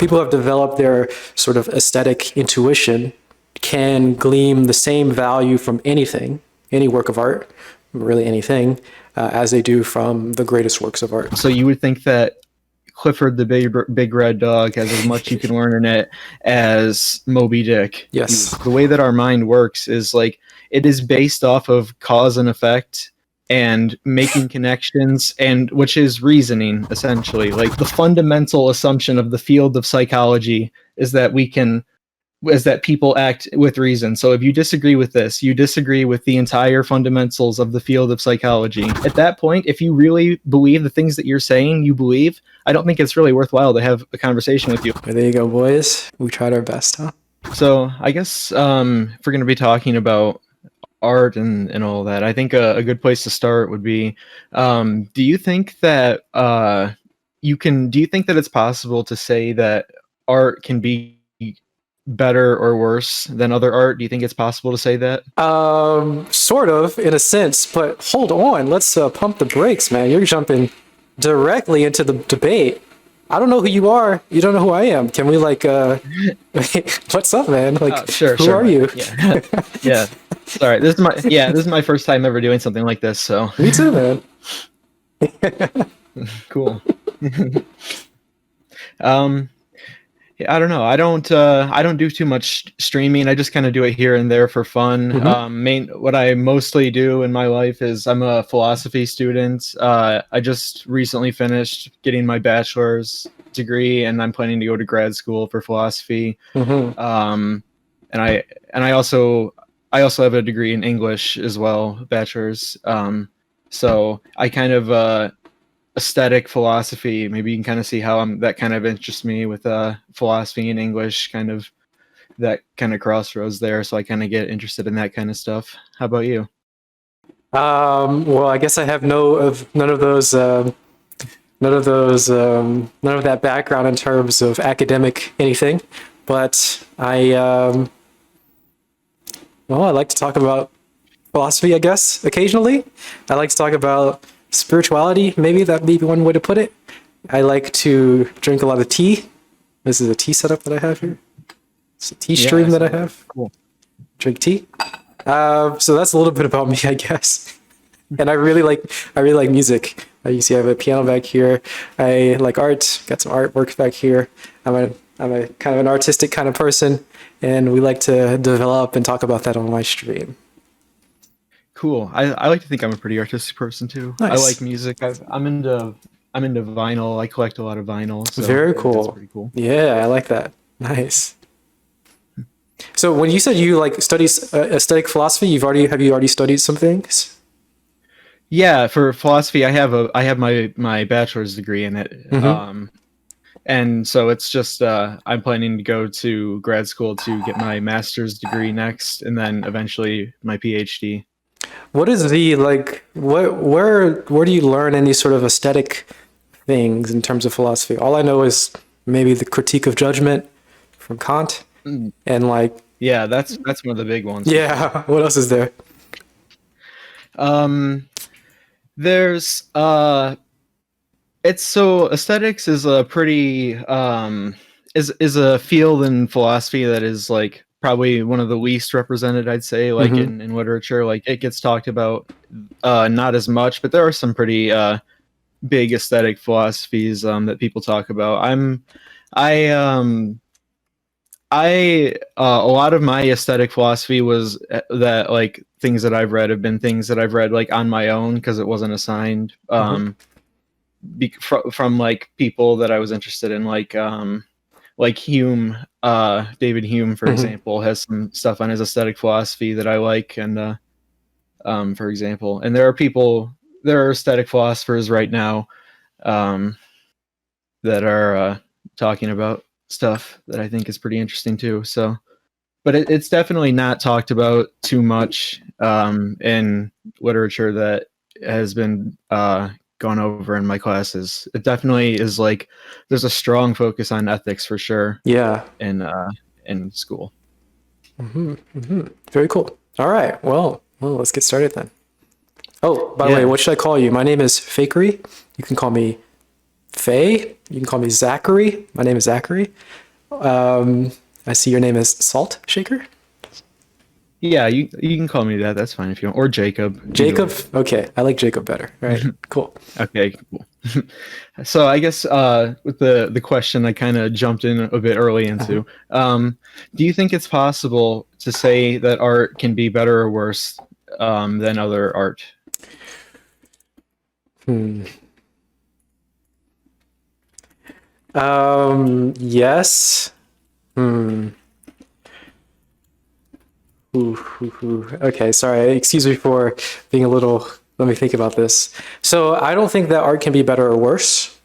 people who have developed their sort of aesthetic intuition can glean the same value from anything, any work of art, really anything, as they do from the greatest works of art. So you would think that Clifford the Big Red Dog has as much you can learn in it as Moby Dick. Yes. The way that our mind works is like it is based off of cause and effect and making connections, and which is reasoning essentially. Like the fundamental assumption of the field of psychology is that people act with reason. So if you disagree with this, you disagree with the entire fundamentals of the field of psychology. At that point, if you really believe the things that you're saying you believe, I don't think it's really worthwhile to have a conversation with you. Well, there you go, boys. We tried our best, huh? So I guess if we're going to be talking about art and all that, I think a good place to start would be, do you think that it's possible to say that art can be better or worse than other art? Do you think it's possible to say that? Sort of, in a sense, but hold on. Let's pump the brakes, man. You're jumping directly into the debate. I don't know who you are. You don't know who I am. Can we what's up, man? Sure. Who are you? Yeah. Yeah. Sorry. This is my first time ever doing something like this, so. Me too, man. Cool. I don't know. I don't do too much streaming. I just kind of do it here and there for fun. Mm-hmm. What I mostly do in my life is I'm a philosophy student. I just recently finished getting my bachelor's degree, and I'm planning to go to grad school for philosophy. Mm-hmm. And I also have a degree in English as well, bachelor's. So I kind of aesthetic philosophy, maybe you can kind of see how that kind of interests me with philosophy and English, kind of that kind of crossroads there. So I kind of get interested in that kind of stuff. How about you? Well, I guess I have none of that background in terms of academic anything, but I like to talk about philosophy, I guess, occasionally. I like to talk about spirituality, maybe that may be one way to put it. I like to drink a lot of tea. This is a tea setup that I have here. It's a tea stream that I have. Cool. Drink tea. So that's a little bit about me, I guess. And I really like music. You see, I have a piano back here. I like art. Got some artwork back here. I'm a kind of an artistic kind of person, and we like to develop and talk about that on my stream. Cool. I like to think I'm a pretty artistic person too. Nice. I like music. I'm into vinyl. I collect a lot of vinyl. So very cool. That's pretty cool. Yeah, I like that. Nice. So when you said you study aesthetic philosophy, have you already studied some things? Yeah, for philosophy, I have my bachelor's degree in it. Mm-hmm. And so it's just I'm planning to go to grad school to get my master's degree next, and then eventually my PhD. What is where do you learn any sort of aesthetic things in terms of philosophy? All I know is maybe the Critique of Judgment from Kant, and yeah, that's one of the big ones. Yeah, what else is there? There's aesthetics is a pretty is a field in philosophy that is probably one of the least represented, I'd say, Mm-hmm. in literature. It gets talked about not as much, but there are some pretty big aesthetic philosophies that people talk about. A lot of my aesthetic philosophy was that things that I've read have been things that I've read on my own because it wasn't assigned from people that I was interested in, like Hume. David Hume, for example, has some stuff on his aesthetic philosophy that I like, and for example, and there are aesthetic philosophers right now that are talking about stuff that I think is pretty interesting too. So, but it's definitely not talked about too much in literature that has been gone over in my classes. It definitely is there's a strong focus on ethics for sure. Yeah. In school. Mm-hmm. Mm-hmm. Very cool. All right. Well, let's get started then. Oh, by the way, what should I call you? My name is Fakery. You can call me Faye. You can call me Zachary. My name is Zachary. I see your name is Salt Shaker. Yeah, you can call me that. That's fine if you want. Or Jacob. Jacob. Okay, I like Jacob better. All right, cool. Okay, cool. So I guess with the question I kind of jumped in a bit early into, do you think it's possible to say that art can be better or worse than other art? Yes. Okay, sorry. Excuse me for being a little. Let me think about this. So I don't think that art can be better or worse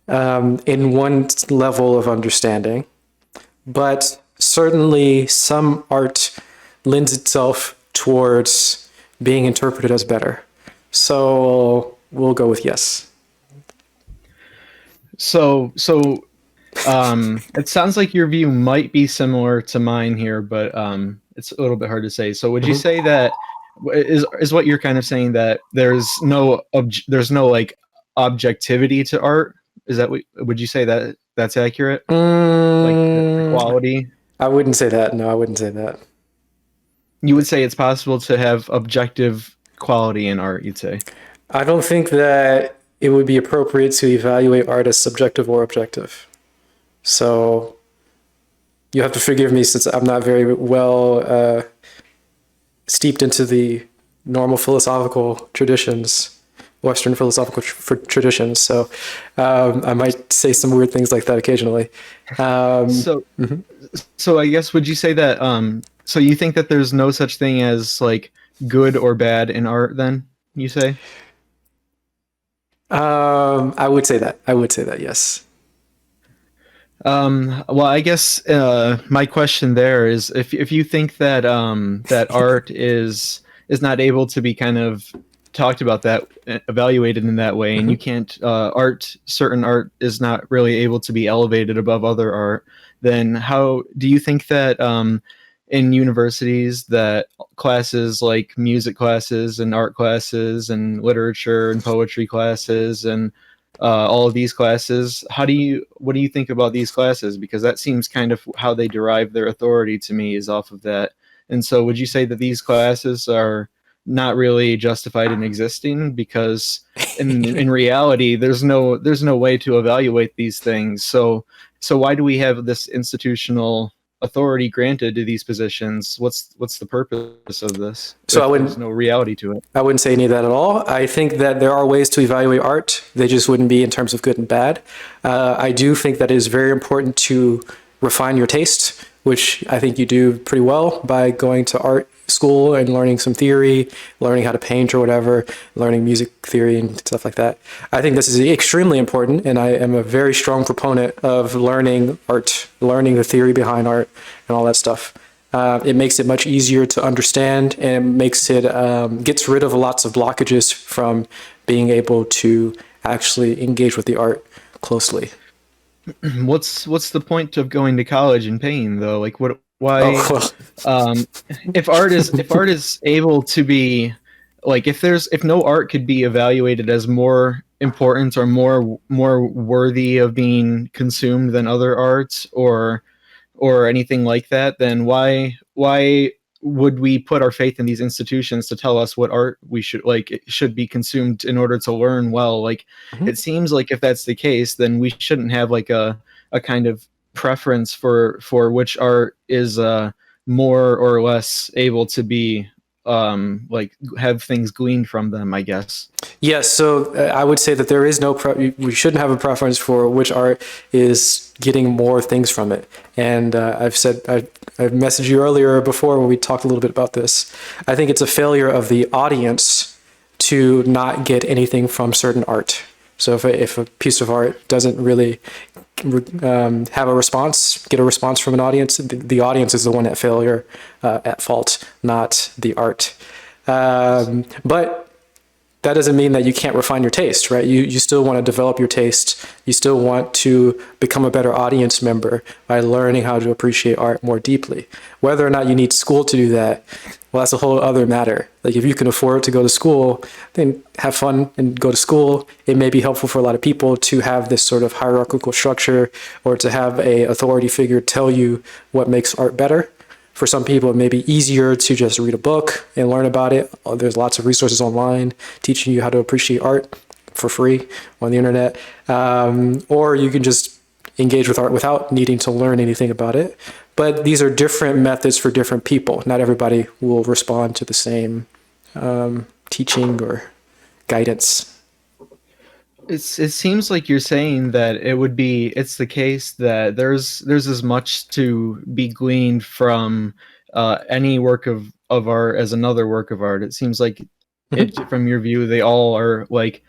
in one level of understanding, but certainly some art lends itself towards being interpreted as better. So we'll go with yes. So it sounds like your view might be similar to mine here, but it's a little bit hard to say. So would you say that is what you're kind of saying, that there's no like objectivity to art? Is that what would you say that that's accurate? Like the quality? I wouldn't say that. No, I wouldn't say that. You would say it's possible to have objective quality in art, you'd say. I don't think that it would be appropriate to evaluate art as subjective or objective. So you have to forgive me since I'm not very well steeped into the normal philosophical traditions, Western philosophical traditions. So I might say some weird things like that occasionally. So I guess would you say that so you think that there's no such thing as like good or bad in art then, you say? I would say that. I would say that, yes. Well, I guess my question there is if you think that that art is not able to be kind of talked about, that evaluated in that way, and you can't certain art is not really able to be elevated above other art, then how do you think that in universities that classes like music classes and art classes and literature and poetry classes and all of these classes, what do you think about these classes? Because that seems kind of how they derive their authority to me, is off of that. And so would you say that these classes are not really justified in existing, because in reality there's no way to evaluate these things? So why do we have this institutional authority granted to these positions? What's the purpose of this? So there's no reality to it. I wouldn't say any of that at all. I think that there are ways to evaluate art. They just wouldn't be in terms of good and bad. I do think that it is very important to refine your taste, which I think you do pretty well by going to art school and learning some theory, learning how to paint or whatever, learning music theory and stuff like that. I think this is extremely important, and I am a very strong proponent of learning art, learning the theory behind art and all that stuff. It makes it much easier to understand, and makes it gets rid of lots of blockages from being able to actually engage with the art closely. What's the point of going to college and paying though? Like why? If art is able to be like, if no art could be evaluated as more important or more worthy of being consumed than other arts or anything like that, then why would we put our faith in these institutions to tell us what art we should be consumed in order to learn well? Like, it seems like if that's the case, then we shouldn't have like a kind of preference for which art is more or less able to be like have things gleaned from them, I guess. Yes, so I would say that there is no we shouldn't have a preference for which art is getting more things from it. And I've messaged you earlier before when we talked a little bit about this. I think it's a failure of the audience to not get anything from certain art. So if a piece of art doesn't really have a response, get a response from an audience, the audience is the one at fault, not the art. But that doesn't mean that you can't refine your taste, right? You still want to develop your taste. You still want to become a better audience member by learning how to appreciate art more deeply. Whether or not you need school to do that, well, that's a whole other matter. Like if you can afford to go to school, then have fun and go to school. It may be helpful for a lot of people to have this sort of hierarchical structure or to have a authority figure tell you what makes art better. For some people, it may be easier to just read a book and learn about it. There's lots of resources online teaching you how to appreciate art for free on the internet. Or you can just engage with art without needing to learn anything about it. But these are different methods for different people. Not everybody will respond to the same teaching or guidance. It seems like you're saying that it's the case that there's as much to be gleaned from any work of art as another work of art. It seems like from your view, they all are like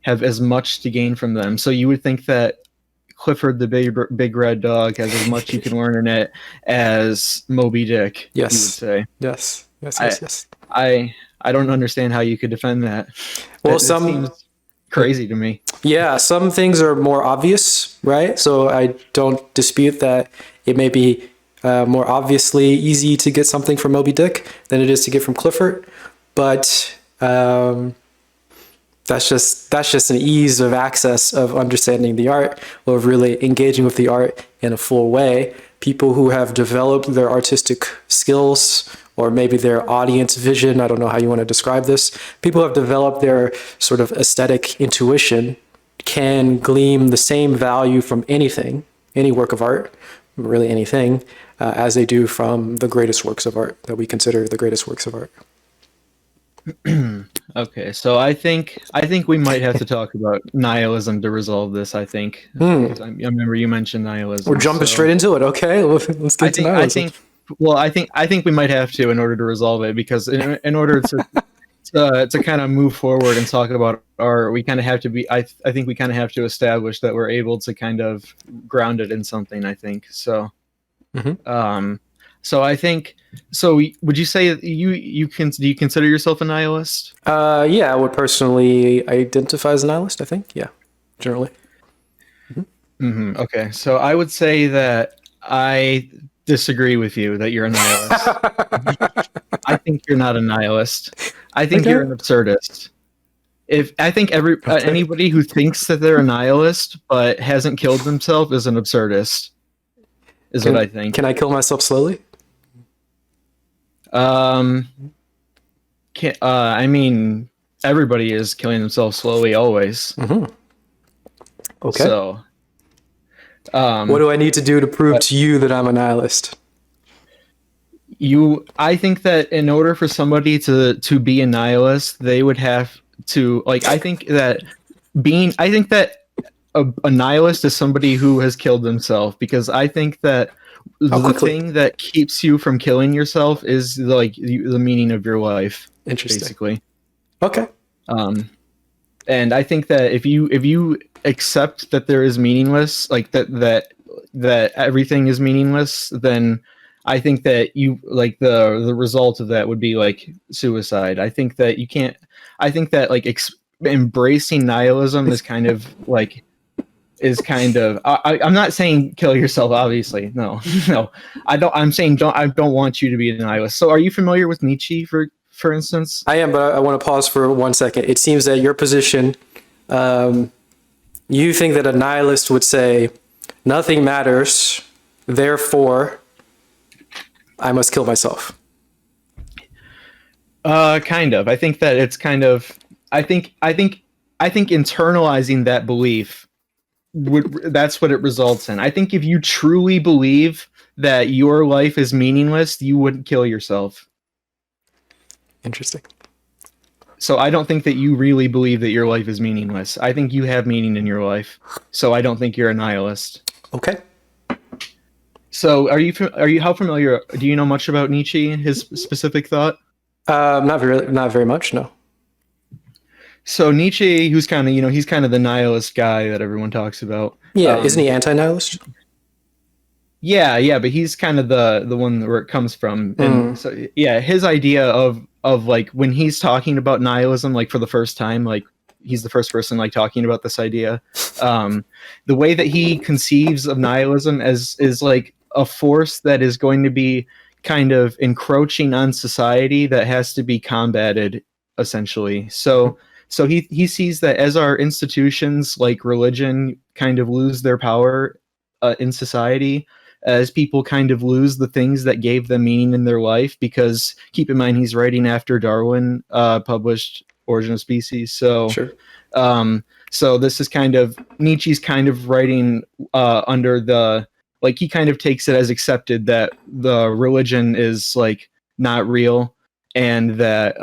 have as much to gain from them. So you would think that Clifford the Big Red Dog has as much you can learn in it as Moby Dick. Yes. You would say. Yes. I don't understand how you could defend that. Well, it seems crazy to me. Yeah, some things are more obvious, right? So I don't dispute that it may be more obviously easy to get something from Moby Dick than it is to get from Clifford, but that's just an ease of access of understanding the art or of really engaging with the art in a full way. People who have developed their artistic skills or maybe their audience vision, I don't know how you want to describe this, people who have developed their sort of aesthetic intuition can glean the same value from anything, any work of art, really anything, as they do from the greatest works of art that we consider the greatest works of art. Okay, so I think we might have to talk about nihilism to resolve this. I think I remember you mentioned nihilism. We're jumping straight into it. Okay, let's get to nihilism. I think we might have to in order to resolve it, because in order to kind of move forward and talk about art, we kind of have to be. I think we kind of have to establish that we're able to kind of ground it in something. I think so. So I think. So would you say that do you consider yourself a nihilist? Yeah, I would personally identify as a nihilist, I think. Yeah, generally. Okay, so I would say that I disagree with you that you're a nihilist. I think you're not a nihilist. I think you're an absurdist. I think anybody who thinks that they're a nihilist but hasn't killed themselves is an absurdist. What I think. Can I kill myself slowly? I mean, everybody is killing themselves slowly always. Okay. So, what do I need to do to prove to you that I'm a nihilist? I think that in order for somebody to be a nihilist, they would have to I think that a nihilist is somebody who has killed themselves, because I think that the thing that keeps you from killing yourself is the meaning of your life. Interesting. Basically. Okay. And I think that if you accept that there is meaningless, like that everything is meaningless, then I think that the result of that would be like suicide. I think that you can't. I think that embracing nihilism is kind of I'm not saying kill yourself, obviously. No. I don't. I'm saying I don't want you to be a nihilist. So, are you familiar with Nietzsche, for instance? I am, but I want to pause for 1 second. It seems that your position, you think that a nihilist would say, nothing matters, therefore, I must kill myself. Kind of. I think that it's kind of. I think internalizing that belief that's what it results in. I think if you truly believe that your life is meaningless, you wouldn't kill yourself. Interesting. So I don't think that you really believe that your life is meaningless. I think you have meaning in your life. So I don't think you're a nihilist. Okay. So are you how familiar, do you know much about Nietzsche and his specific thought? Not very much, no. So Nietzsche, who's kind of, he's kind of the nihilist guy that everyone talks about. Yeah, isn't he anti-nihilist? Yeah, but he's kind of the one where it comes from. And so yeah, his idea of when he's talking about nihilism, for the first time, he's the first person talking about this idea. The way that he conceives of nihilism is a force that is going to be kind of encroaching on society that has to be combated, essentially. So he sees that as our institutions like religion kind of lose their power in society, as people kind of lose the things that gave them meaning in their life, because keep in mind he's writing after Darwin published Origin of Species. Sure. So this is kind of Nietzsche's kind of writing under the, like, he kind of takes it as accepted that the religion is like not real, and that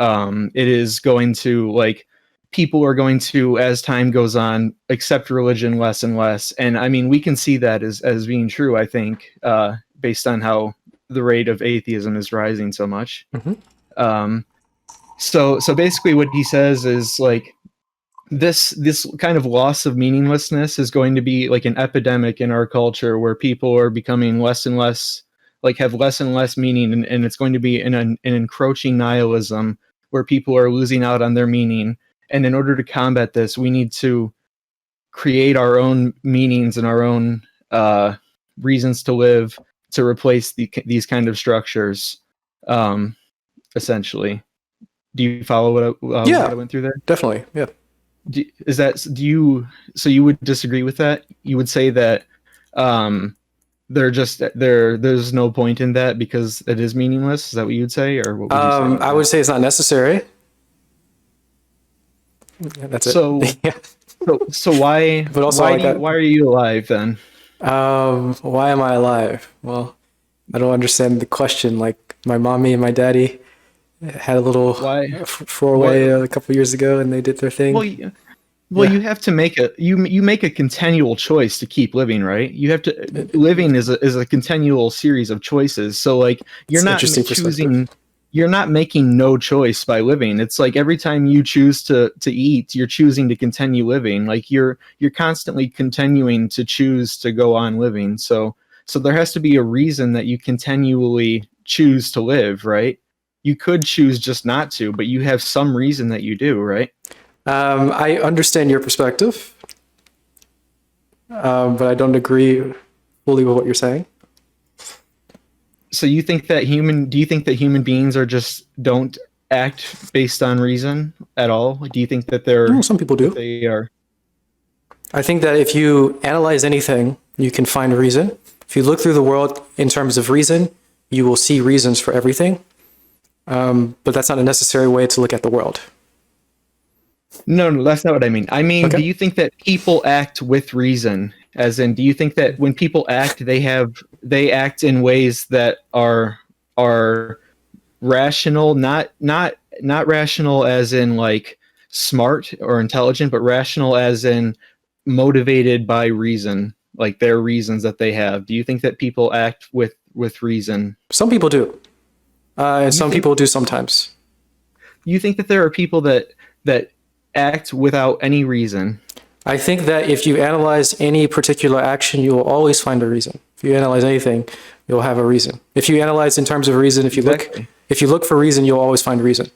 it is going to, like, people are going to, as time goes on, accept religion less and less. And I mean, we can see that as being true, I think, based on how the rate of atheism is rising so much. So basically what he says is, like, this kind of loss of meaninglessness is going to be like an epidemic in our culture, where people are becoming less and less, like, have less and less meaning, and it's going to be an encroaching nihilism where people are losing out on their meaning. And in order to combat this, we need to create our own meanings and our own reasons to live to replace these kind of structures, essentially. Do you follow what I went through there? Definitely. Yeah. So you would disagree with that? You would say that there's no point in that because it is meaningless? Is that what you would say, or what would you say? I would say it's not necessary. Yeah, that's it. So, yeah. so why? But also, why are you alive then? Why am I alive? Well, I don't understand the question. Like, my mommy and my daddy had a little four-way a couple years ago, and they did their thing. You have to make you make a continual choice to keep living, right? You have to living is a continual series of choices. So, like, you're not choosing. You're not making no choice by living. It's like every time you choose to eat, you're choosing to continue living. Like, you're constantly continuing to choose to go on living. So there has to be a reason that you continually choose to live, right? You could choose just not to, but you have some reason that you do, right? I understand your perspective, but I don't agree fully with what you're saying. So do you think that human beings don't act based on reason at all? Do you think that some people do. They are. I think that if you analyze anything, you can find reason. If you look through the world in terms of reason, you will see reasons for everything. But that's not a necessary way to look at the world. No, that's not what I mean. I mean, okay. Do you think that people act with reason? As in, do you think that when people act, they act in ways that are rational, not rational as in like smart or intelligent, but rational as in motivated by reason, like their reasons that they have? Do you think that people act with reason? Some people do. Some people do sometimes. You think that there are people that act without any reason? I think that if you analyze any particular action, you will always find a reason. If you analyze anything, you'll have a reason. If you analyze in terms of reason, if you look for reason, you'll always find reason.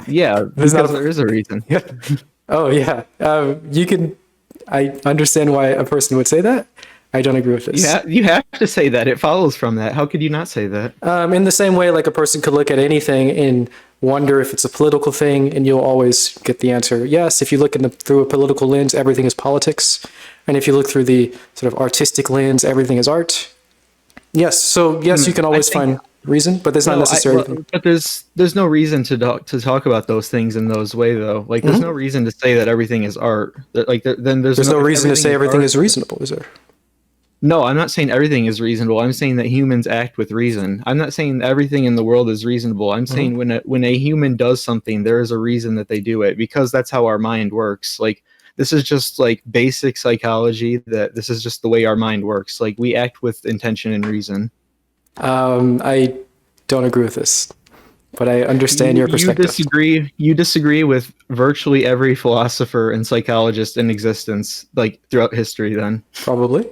Yeah, because there is a reason. Yeah. Oh yeah. I understand why a person would say that. I don't agree with this. Yeah, you have to say that. It follows from that. How could you not say that? In the same way, like, a person could look at anything and wonder if it's a political thing, and you'll always get the answer yes. If you look through a political lens, everything is politics. And if you look through the sort of artistic lens, everything is art. Yes. So yes, you can always find reason, but there's not necessarily. But there's no reason to talk about those things in those ways, though. Like, there's no reason to say that everything is art. Like, then there's no reason to say everything is reasonable, is there? No, I'm not saying everything is reasonable. I'm saying that humans act with reason. I'm not saying everything in the world is reasonable. I'm saying when a human does something, there is a reason that they do it, because that's how our mind works. Like, this is just like basic psychology, that this is just the way our mind works. Like, we act with intention and reason. I don't agree with this, but I understand your perspective. You disagree with virtually every philosopher and psychologist in existence, like, throughout history, then? Probably.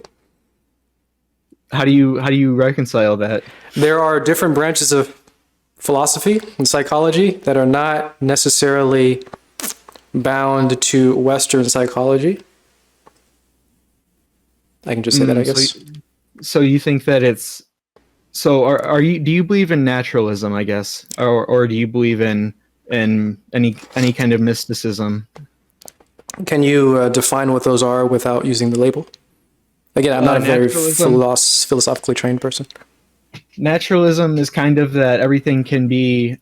How do you reconcile that? There are different branches of philosophy and psychology that are not necessarily bound to Western psychology. I can just say that, I guess. So you think that it's So are you, do you believe in naturalism, I guess, or do you believe in any kind of mysticism? Can you define what those are without using the label? Again, I'm not a very Naturalism. philosophically trained person. Naturalism is kind of that everything can be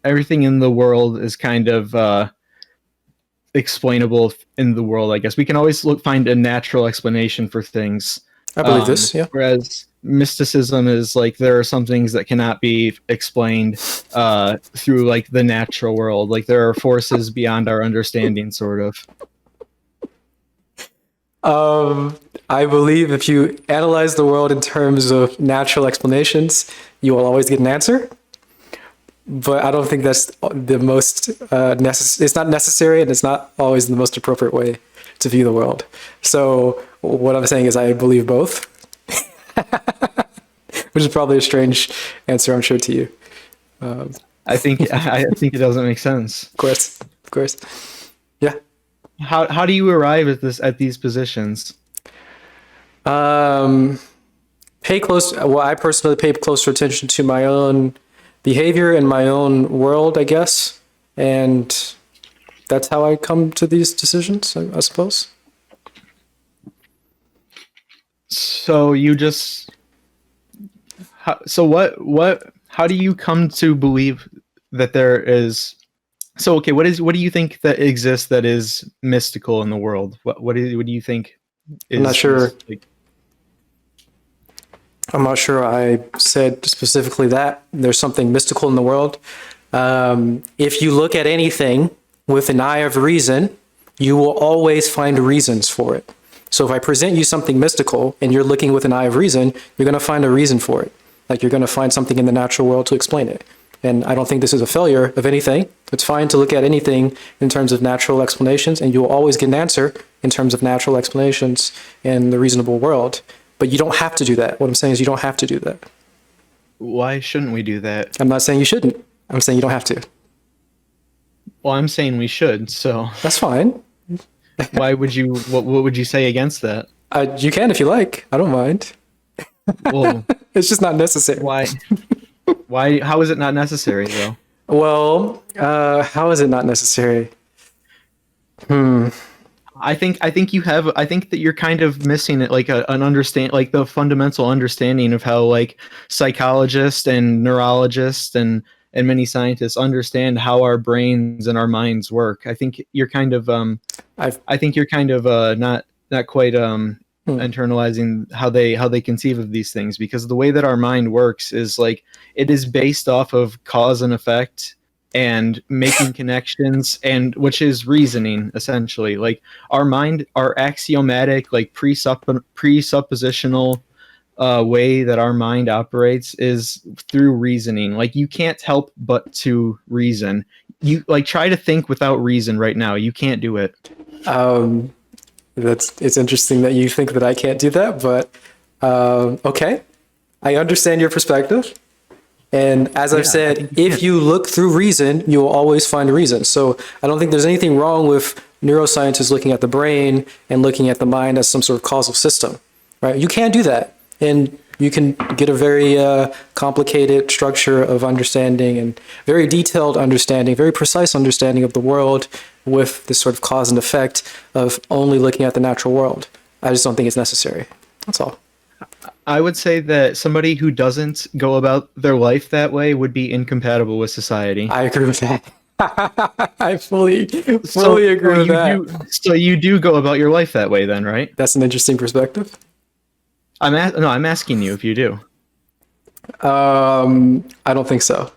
everything in the world is kind of explainable in the world. I guess we can always find a natural explanation for things. I believe this, yeah. Whereas mysticism is like there are some things that cannot be explained through like the natural world. Like there are forces beyond our understanding, sort of. I believe if you analyze the world in terms of natural explanations, you will always get an answer. But I don't think that's the most it's not necessary, and it's not always the most appropriate way to view the world. So what I'm saying is I believe both, which is probably a strange answer, I'm sure, to you. I think it doesn't make sense. Of course. Yeah. How do you arrive at these positions? Pay close. Well, I personally pay closer attention to my own behavior and my own world, I guess, and that's how I come to these decisions, I suppose. So you just how do you come to believe that there is? So okay, what do you think that exists that is mystical in the world? What do you think is? I'm not sure. Like, I'm not sure I said specifically that there's something mystical in the world. If you look at anything with an eye of reason, you will always find reasons for it. So if I present you something mystical and you're looking with an eye of reason, you're going to find a reason for it. Like you're going to find something in the natural world to explain it. And I don't think this is a failure of anything. It's fine to look at anything in terms of natural explanations, and you'll always get an answer in terms of natural explanations in the reasonable world. But you don't have to do that. What I'm saying is you don't have to do that. why shouldn't we do that? I'm not saying you shouldn't. I'm saying you don't have to. Well, I'm saying we should. So That's fine. why would you? What would you say against that? You can if you like. I don't mind. Well, It's just not necessary. why? Why? How is it not necessary though? Well, how is it not necessary? I think that you're kind of missing it, like an understand, like the fundamental understanding of how like psychologists and neurologists and many scientists understand how our brains and our minds work. I think you're kind of I think you're kind of not quite internalizing how they conceive of these things, because the way that our mind works is like it is based off of cause and effect and making connections, and which is reasoning essentially. Like our mind, our axiomatic, like presuppositional way that our mind operates is through reasoning. Like you can't help but to reason. You like try to think without reason right now. You can't do it. It's interesting that you think that I can't do that, but okay. I understand your perspective. And as I've said, if you look through reason, you will always find a reason. So I don't think there's anything wrong with neuroscientists looking at the brain and looking at the mind as some sort of causal system, right? You can do that. And you can get a very complicated structure of understanding and very detailed understanding, very precise understanding of the world with this sort of cause and effect of only looking at the natural world. I just don't think it's necessary. That's all. I would say that somebody who doesn't go about their life that way would be incompatible with society. I agree with that. I fully agree with that. So you do go about your life that way then, right? That's an interesting perspective. I'm asking you if you do. I don't think so.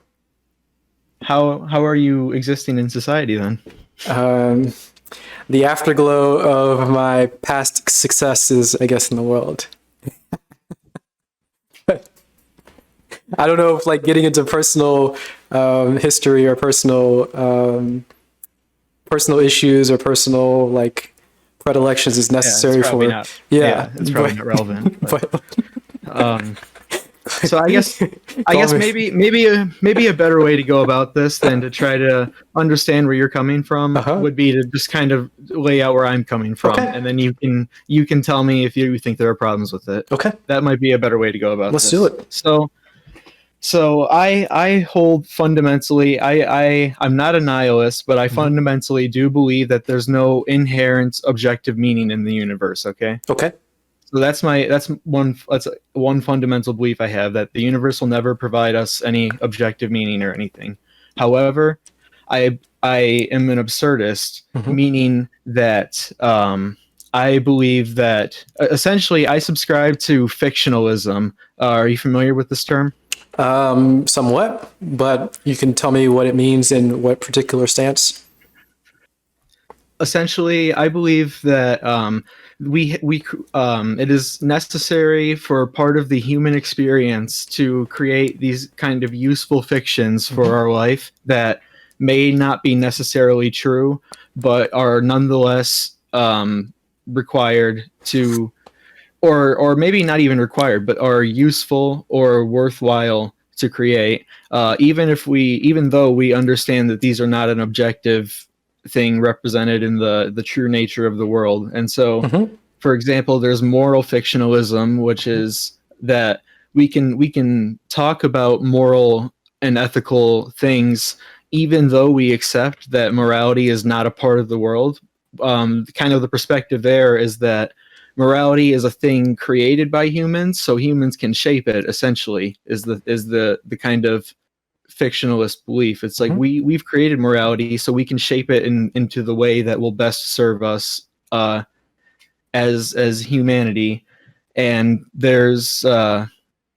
How are you existing in society then? The afterglow of my past successes, I guess, in the world. I don't know if like getting into personal history or personal issues or personal like predilections is necessary it's for not, it's probably not relevant. But, so I guess maybe a better way to go about this than to try to understand where you're coming from would be to just kind of lay out where I'm coming from, Okay. and then you can tell me if you think there are problems with it. Okay. That might be a better way to go about Let's this. do it. So I hold fundamentally I'm not a nihilist, but I fundamentally do believe that there's no inherent objective meaning in the universe. Okay. Okay. So that's one fundamental belief I have, that the universe will never provide us any objective meaning or anything. However, I am an absurdist, meaning that I believe that essentially I subscribe to fictionalism. Are you familiar with this term? Somewhat, but you can tell me what it means in what particular stance. Essentially, I believe that it is necessary for part of the human experience to create these kind of useful fictions for our life that may not be necessarily true, but are nonetheless required to, or maybe not even required, but are useful or worthwhile to create, even though we understand that these are not an objective thing represented in the true nature of the world. And so, for example, there's moral fictionalism, which is that we can talk about moral and ethical things even though we accept that morality is not a part of the world. Kind of the perspective there is that morality is a thing created by humans, so humans can shape it. Essentially, is the kind of fictionalist belief. It's like we've created morality, so we can shape it into the way that will best serve us as humanity. And there's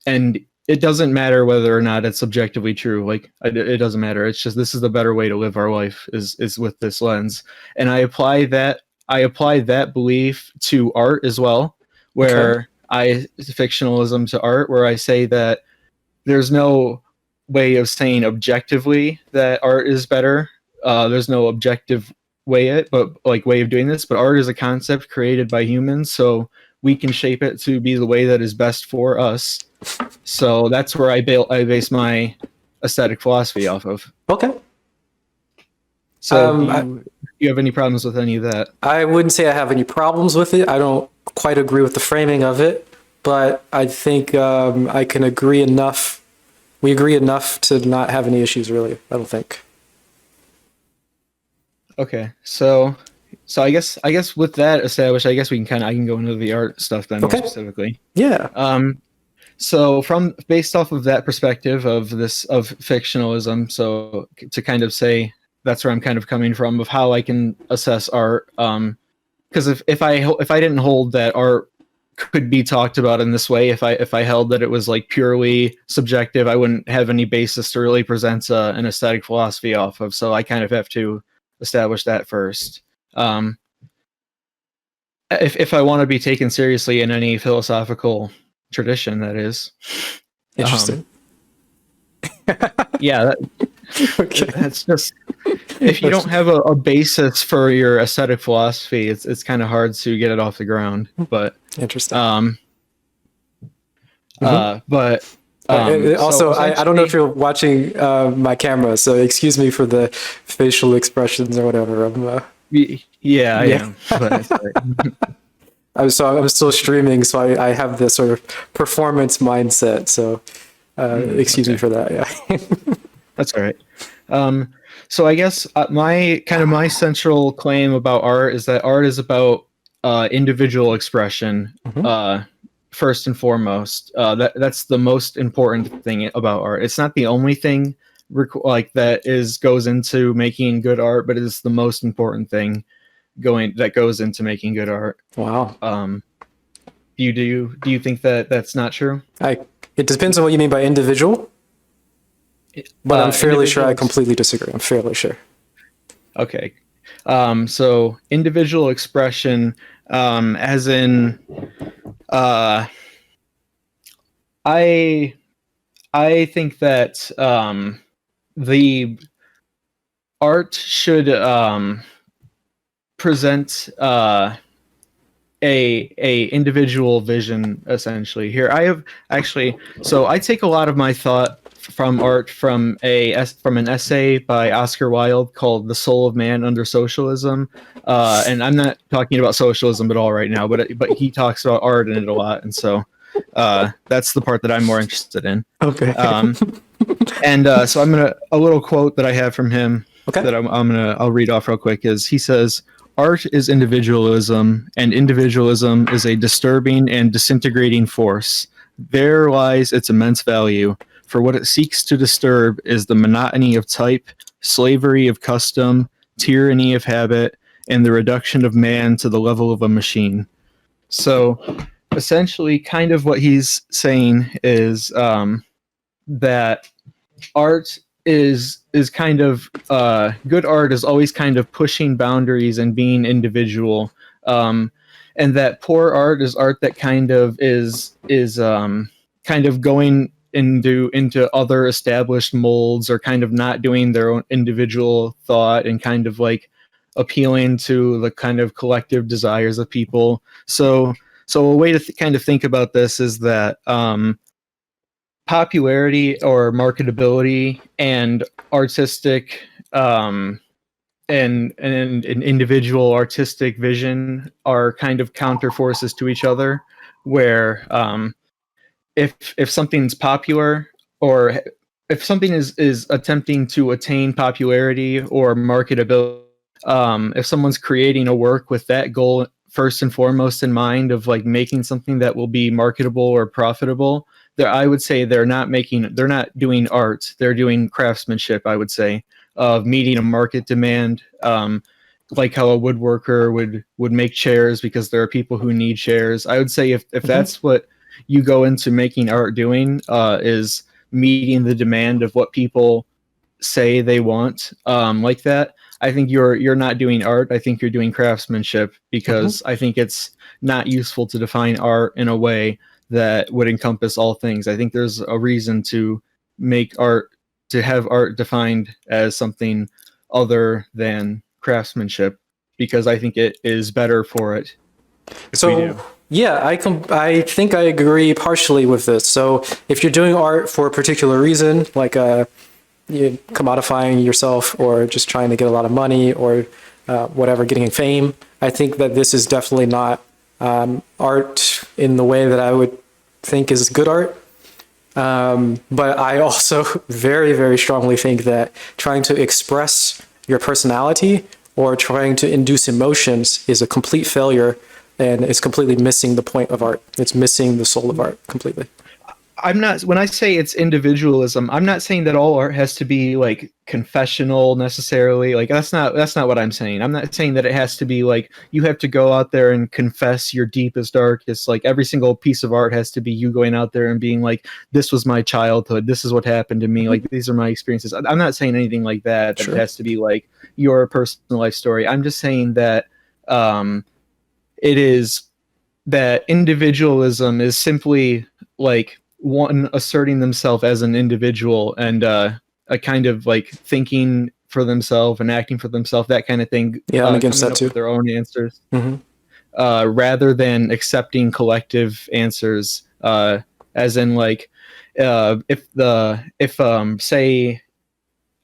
and it doesn't matter whether or not it's objectively true. Like it doesn't matter. It's just this is the better way to live our life is with this lens. And I apply that belief to art as well, where fictionalism to art, where I say that there's no way of saying objectively that art is better. There's no objective way of doing this, but art is a concept created by humans, so we can shape it to be the way that is best for us. So that's where I base my aesthetic philosophy off of. Okay. So do you have any problems with any of that? I wouldn't say I have any problems with it. I don't quite agree with the framing of it, but I think I can agree enough. We agree enough to not have any issues, really. I don't think. Okay, so I guess with that established, I guess I can go into the art stuff then more specifically. Yeah. So based off of that perspective of fictionalism, so to kind of say that's where I'm kind of coming from of how I can assess art. Because if I didn't hold that art could be talked about in this way, if I held that it was like purely subjective, I wouldn't have any basis to really present an aesthetic philosophy off of. So I kind of have to establish that first. If I want to be taken seriously in any philosophical tradition, that is. Interesting. Yeah. Okay. That's just, if you don't have a basis for your aesthetic philosophy, it's kind of hard to get it off the ground. But Interesting. Also, I don't know if you're watching my camera, so excuse me for the facial expressions or whatever. I am. But it's all right. I'm still streaming, so I have this sort of performance mindset. So excuse me for that. Yeah. That's all right. So I guess my central claim about art is that art is about individual expression. First and foremost, that's the most important thing about art. It's not the only thing that goes into making good art, but it is the most important thing that goes into making good art. Wow. Do you think that that's not true? It depends on what you mean by individual, but I'm fairly sure I completely disagree. I'm fairly sure. Okay. So individual expression, as in, I think that the art should present a individual vision, essentially. Here I have so I take a lot of my thought from art from an essay by Oscar Wilde called "The Soul of Man Under Socialism," and I'm not talking about socialism at all right now, but he talks about art in it a lot, and so that's the part that I'm more interested in. Okay. So a little quote that I have from him Okay. that I'll read off real quick is he says, "Art is individualism, and individualism is a disturbing and disintegrating force. There lies its immense value, for what it seeks to disturb is the monotony of type, slavery of custom, tyranny of habit, and the reduction of man to the level of a machine." So essentially, kind of what he's saying is that art is kind of good art is always kind of pushing boundaries and being individual, and that poor art is art that kind of is kind of going into other established molds, or kind of not doing their own individual thought and kind of like appealing to the kind of collective desires of people. So a way to kind of think about this is that popularity or marketability and artistic and an individual artistic vision are kind of counter forces to each other, where if something's popular, or if something is attempting to attain popularity or marketability, if someone's creating a work with that goal first and foremost in mind, of like making something that will be marketable or profitable, I would say they're not doing art, they're doing craftsmanship, I would say, of meeting a market demand, like how a woodworker would make chairs because there are people who need chairs. I would say if that's what you go into making art doing, is meeting the demand of what people say they want, like that, I think you're not doing art. I think you're doing craftsmanship, because I think it's not useful to define art in a way that would encompass all things. I think there's a reason to have art defined as something other than craftsmanship, because I think it is better for it. So yeah, I think I agree partially with this. So if you're doing art for a particular reason, like you commodifying yourself, or just trying to get a lot of money, or whatever, getting fame, I think that this is definitely not art in the way that I would think is good art. But I also very, very strongly think that trying to express your personality or trying to induce emotions is a complete failure, and it's completely missing the point of art. It's missing the soul of art completely. When I say it's individualism, I'm not saying that all art has to be like confessional necessarily. Like that's not what I'm saying. I'm not saying that it has to be like you have to go out there and confess your deepest, darkest. Like every single piece of art has to be you going out there and being like, this was my childhood, this is what happened to me, like these are my experiences. I'm not saying anything like that. Sure. It has to be like your personal life story. I'm just saying that it is that individualism is simply like one asserting themselves as an individual, and a kind of like thinking for themselves and acting for themselves, that kind of thing. Yeah, I'm against that too. With their own answers, rather than accepting collective answers. As in, like, say,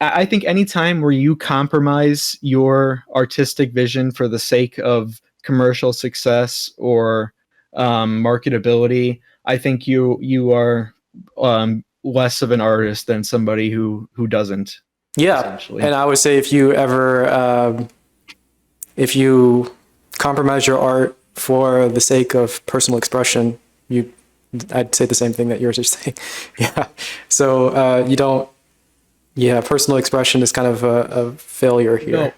I think any time where you compromise your artistic vision for the sake of commercial success or marketability, I think you are less of an artist than somebody who doesn't. Yeah, and I would say if you compromise your art for the sake of personal expression, I'd say the same thing that yours is saying. Yeah, so you don't. Yeah, personal expression is kind of a failure here. No,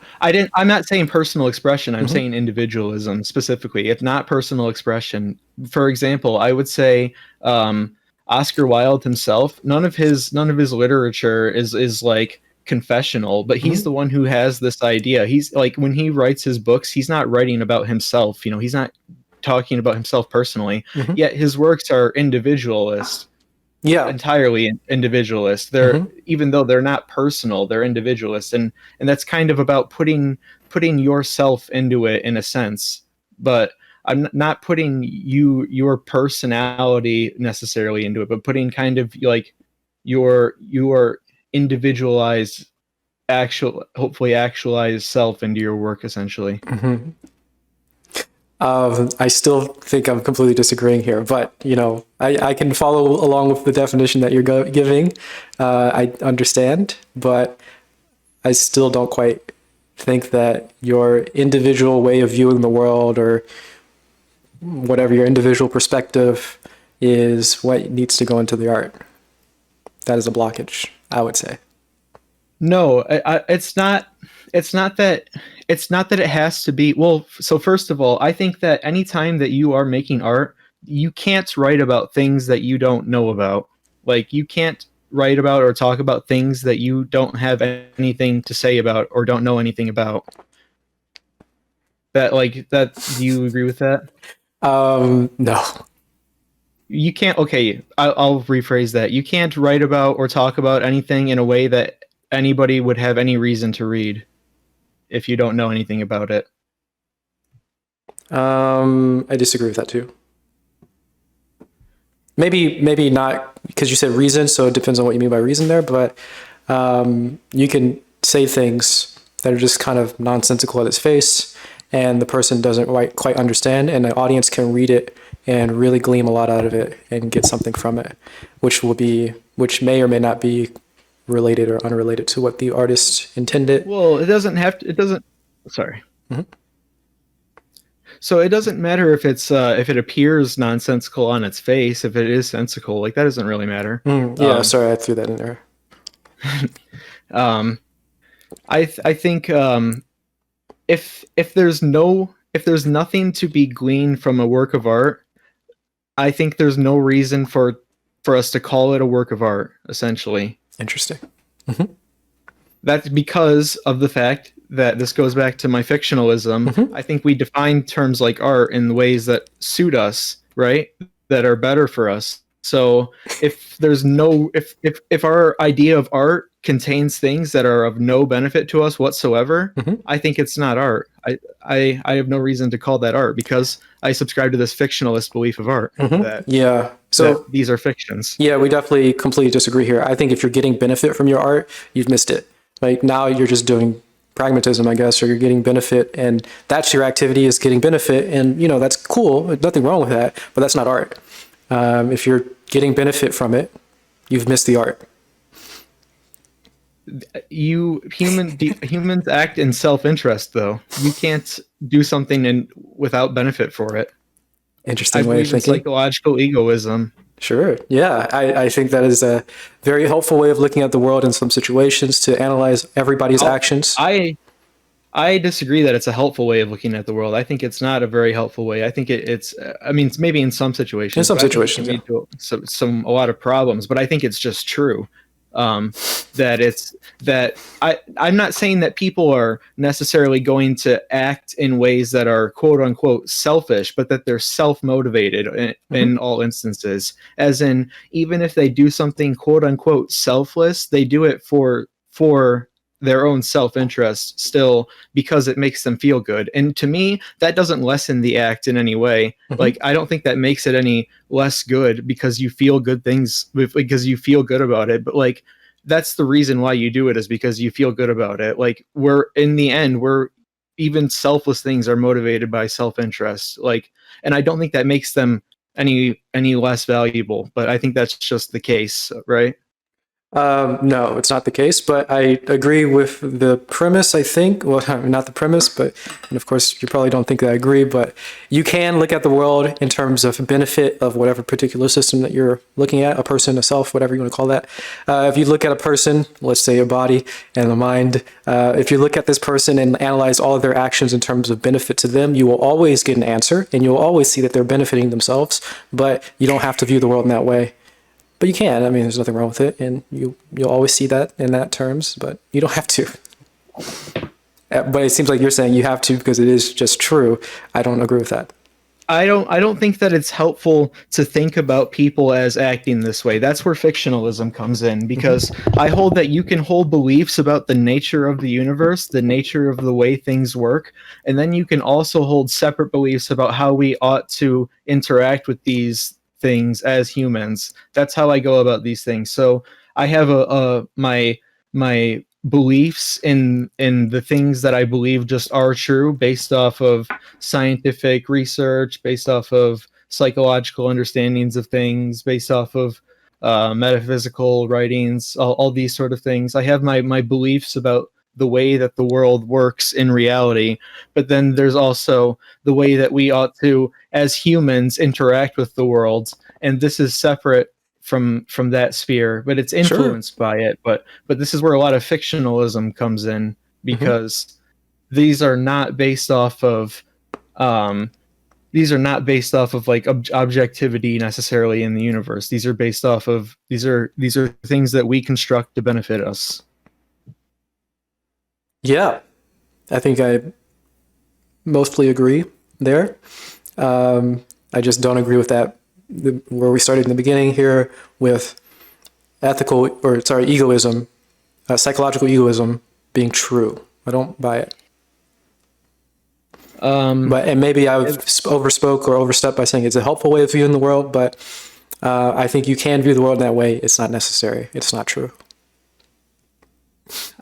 I'm not saying personal expression. I'm saying individualism specifically. If not personal expression, for example, I would say Oscar Wilde himself. None of his literature is like confessional, but he's the one who has this idea. He's like, when he writes his books, he's not writing about himself. You know, he's not talking about himself personally. Yet his works are individualist. Yeah, entirely individualist. They're even though they're not personal, they're individualist, and that's kind of about putting yourself into it in a sense. But I'm not putting your personality necessarily into it, but putting kind of like your individualized, hopefully actualized self into your work, essentially. Mm-hmm. I still think I'm completely disagreeing here, but I can follow along with the definition that you're giving. I understand, but I still don't quite think that your individual way of viewing the world, or whatever your individual perspective, is what needs to go into the art. That is a blockage, I would say. No, it's not. It's not that. It's not that it has to be. Well, so first of all, I think that anytime that you are making art, you can't write about things that you don't know about. Like, you can't write about or talk about things that you don't have anything to say about or don't know anything about. That. Do you agree with that? No. You can't. Okay, I'll rephrase that. You can't write about or talk about anything in a way that anybody would have any reason to read if you don't know anything about it. I disagree with that too. Maybe not, because you said reason, so it depends on what you mean by reason there. But you can say things that are just kind of nonsensical at its face, and the person doesn't quite understand, and the audience can read it and really glean a lot out of it and get something from it, which may or may not be related or unrelated to what the artist intended. Well, it doesn't have to. It doesn't. Sorry. Mm-hmm. So it doesn't matter if it appears nonsensical on its face. If it is sensical, like, that doesn't really matter. Sorry, I threw that in there. I think if there's nothing to be gleaned from a work of art, I think there's no reason for us to call it a work of art, essentially. Interesting. Mm-hmm. That's because of the fact that this goes back to my fictionalism. Mm-hmm. I think we define terms like art in the ways that suit us, right? That are better for us. So if our idea of art contains things that are of no benefit to us whatsoever, Mm-hmm. I think it's not art. I have no reason to call that art because I subscribe to this fictionalist belief of art. Mm-hmm. That these are fictions. Yeah, we definitely completely disagree here. I think if you're getting benefit from your art, you've missed it. Like, now you're just doing pragmatism, I guess, or you're getting benefit, and that's your activity, is getting benefit, and that's cool. There's nothing wrong with that, but that's not art. If you're getting benefit from it, you've missed the art. Humans act in self-interest, though. You can't do something without benefit for it. Interesting way of thinking. Psychological egoism. Sure. Yeah, I think that is a very helpful way of looking at the world in some situations, to analyze everybody's actions. I disagree that it's a helpful way of looking at the world. I think it's not a very helpful way. I think it's. I mean, it's maybe in some situations. In some situations, lead to a lot of problems. But I think it's just true. I'm not saying that people are necessarily going to act in ways that are quote unquote selfish, but that they're self-motivated in all instances. As in, even if they do something quote unquote selfless, they do it for their own self-interest still, because it makes them feel good. And to me, that doesn't lessen the act in any way. Mm-hmm. Like, I don't think that makes it any less good because you feel good things, because you feel good about it. But like, that's the reason why you do it, is because you feel good about it. Like, in the end, even selfless things are motivated by self-interest. Like, and I don't think that makes them any less valuable, but I think that's just the case, right? No, it's not the case, but I agree with the premise, I think. Well, not the premise, but, and of course, you probably don't think that I agree, but you can look at the world in terms of benefit of whatever particular system that you're looking at, a person, a self, whatever you want to call that. If you look at a person, let's say a body and a mind, if you look at this person and analyze all of their actions in terms of benefit to them, you will always get an answer, and you'll always see that they're benefiting themselves, but you don't have to view the world in that way. But you can. I mean, there's nothing wrong with it, and you'll always see that in that terms, but you don't have to. But it seems like you're saying you have to because it is just true. I don't agree with that. I don't think that it's helpful to think about people as acting this way. That's where fictionalism comes in, because I hold that you can hold beliefs about the nature of the universe, the nature of the way things work, and then you can also hold separate beliefs about how we ought to interact with these things as humans. That's how I go about these things. So I have my beliefs in the things that I believe just are true based off of scientific research, based off of psychological understandings of things, based off of metaphysical writings, all these sort of things. I have my beliefs about the way that the world works in reality, but then there's also the way that we ought to, as humans, interact with the world, and this is separate from that sphere, but it's Sure. influenced by it. But this is where a lot of fictionalism comes in, Mm-hmm. because these are not based off of these are not based off of like objectivity necessarily in the universe. These are based off of these are things that we construct to benefit us. Yeah, I think I mostly agree there. I just don't agree with that, where we started in the beginning here with egoism, psychological egoism being true. I don't buy it. And maybe I've overspoke or overstepped by saying it's a helpful way of viewing the world, but I think you can view the world in that way. It's not necessary. It's not true.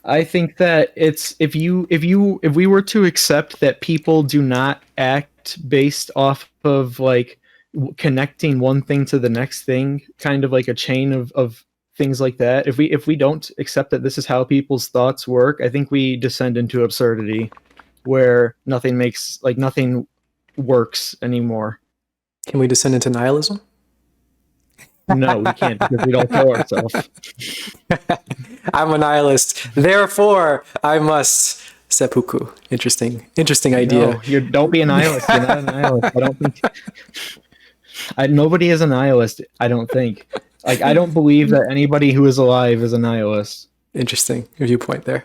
I think that it's if we were to accept that people do not act based off of like connecting one thing to the next thing, kind of like a chain of things like that. If we don't accept that this is how people's thoughts work, I think we descend into absurdity, where nothing works anymore. Can we descend into nihilism? No, we can't, because we don't kill ourselves. I'm a nihilist, therefore I must seppuku. Interesting idea. No, don't be a nihilist. You're not a nihilist. I don't think. Nobody is a nihilist. I don't think. Like, I don't believe that anybody who is alive is a nihilist. Interesting viewpoint there.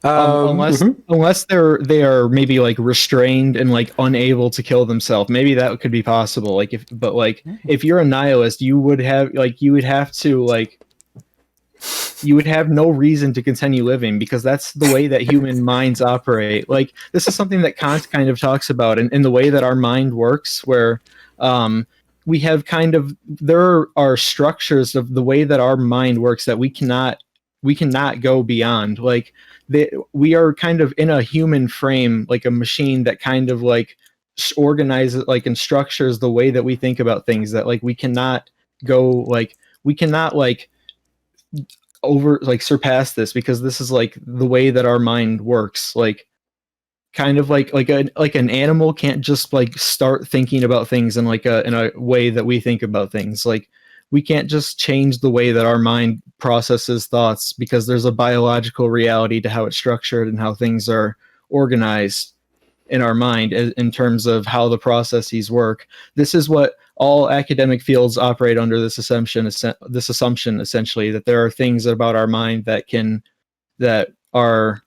Unless they are maybe like restrained and like unable to kill themselves, maybe that could be possible. Like if you're a nihilist, you would have no reason to continue living, because that's the way that human minds operate. Like, this is something that Kant kind of talks about in the way that our mind works, where we have there are structures of the way that our mind works that we cannot go beyond. Like, we are kind of in a human frame, like a machine that kind of like organizes like and structures the way that we think about things, that like we cannot surpass this, because this is like the way that our mind works. Like, kind of like an animal can't just like start thinking about things in a way that we think about things. Like, we can't just change the way that our mind processes thoughts, because there's a biological reality to how it's structured and how things are organized in our mind in terms of how the processes work. This is what all academic fields operate under, this assumption essentially, that there are things about our mind that are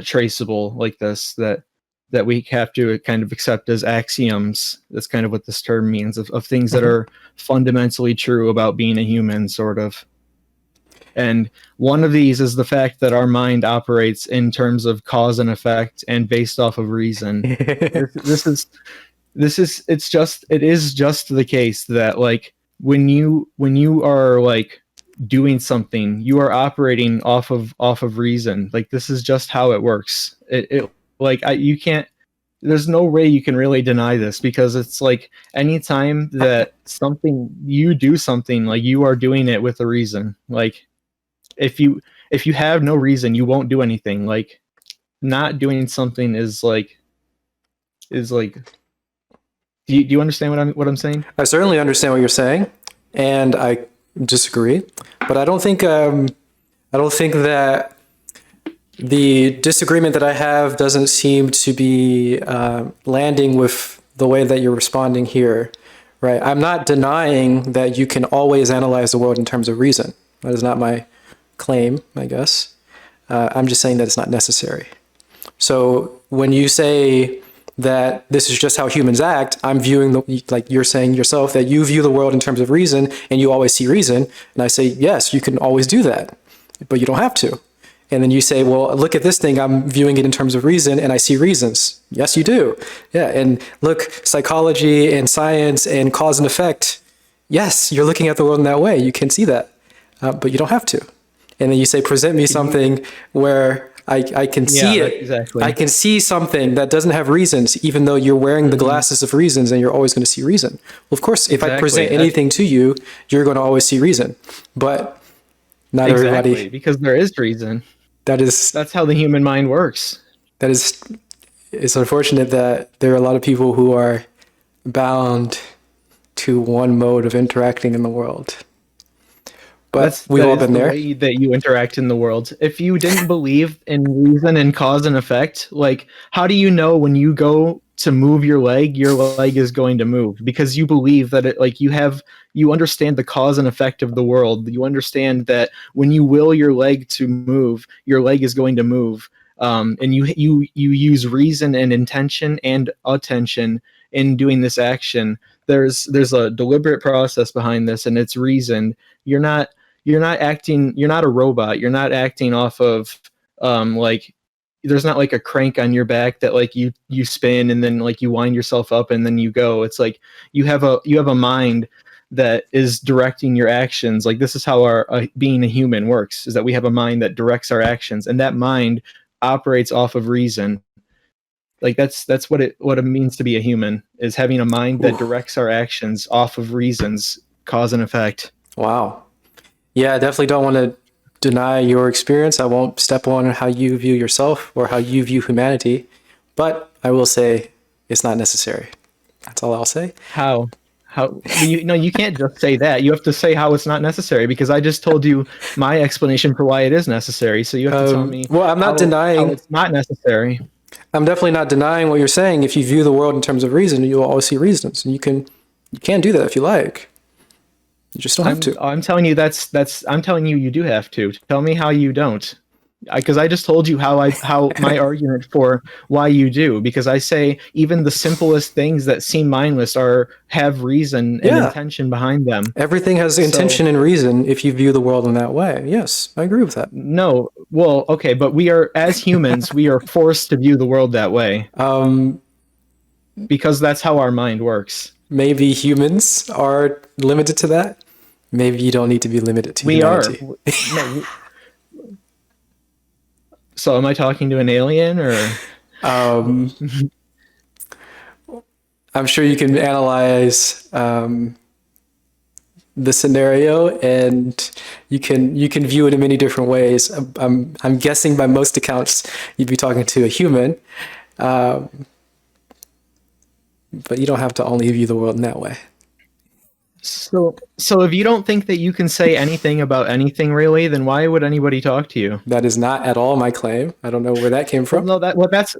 traceable like this, that we have to kind of accept as axioms. That's kind of what this term means, of things that are fundamentally true about being a human, sort of. And one of these is the fact that our mind operates in terms of cause and effect and based off of reason. It is just the case that like when you are like doing something, you are operating off of reason. Like, this is just how it works. You can't, there's no way you can really deny this, because it's like anytime that you do something, like, you are doing it with a reason. Like, if you have no reason, you won't do anything. Like, not doing something is like do you understand what I'm saying? I certainly understand what you're saying, and I disagree, but I don't think that the disagreement that I have doesn't seem to be landing with the way that you're responding here, right? I'm not denying that you can always analyze the world in terms of reason. That is not my claim, I guess. I'm just saying that it's not necessary. So when you say that this is just how humans act, I'm viewing like you're saying yourself, that you view the world in terms of reason and you always see reason. And I say, yes, you can always do that, but you don't have to. And then you say, well, look at this thing, I'm viewing it in terms of reason and I see reasons. Yes, you do. Yeah, and look, psychology and science and cause and effect, yes, you're looking at the world in that way. You can see that. but you don't have to. And then you say, present me something where I can see it. Exactly. I can see something that doesn't have reasons, even though you're wearing the glasses of reasons and you're always going to see reason. Well, of course, if I present anything to you, you're going to always see reason. But not everybody. Because there is reason. That's how the human mind works. It's unfortunate that there are a lot of people who are bound to one mode of interacting in the world. But we've all been there. That's the way that you interact in the world. If you didn't believe in reason and cause and effect, like, how do you know when you go to move your leg is going to move? Because you believe that it, like, you understand the cause and effect of the world. You understand that when you will your leg to move, your leg is going to move. And you use reason and intention and attention in doing this action. There's a deliberate process behind this, and it's reasoned. You're not a robot. You're not acting off of like, there's not like a crank on your back that like you spin and then like you wind yourself up and then you go. It's like you have a mind that is directing your actions. Like, this is how our being a human works, is that we have a mind that directs our actions, and that mind operates off of reason. Like, that's what it means to be a human, is having a mind that directs our actions off of reasons, cause and effect. Wow. Yeah, I definitely don't want to deny your experience. I won't step on how you view yourself or how you view humanity, but I will say it's not necessary. That's all I'll say. How you can't just say that. You have to say how it's not necessary, because I just told you my explanation for why it is necessary. So you have to tell me. Well, I'm not denying how it's not necessary. I'm definitely not denying what you're saying. If you view the world in terms of reason, you will always see reasons, and you can do that if you like. You just don't have to. I'm telling you I'm telling you do have to. Tell me how you don't. Because I just told you how my argument for why you do. Because I say even the simplest things that seem mindless have reason and intention behind them. Everything has intention and reason if you view the world in that way. Yes, I agree with that. No, well, okay, but we are, as humans, we are forced to view the world that way. Because that's how our mind works. Maybe humans are limited to that. Maybe you don't need to be limited to humanity. No, so am I talking to an alien, or? I'm sure you can analyze the scenario, and you can view it in many different ways. I'm guessing by most accounts you'd be talking to a human, but you don't have to only view the world in that way. So if you don't think that you can say anything about anything really, then why would anybody talk to you? That is not at all my claim. I don't know where that came from. But that's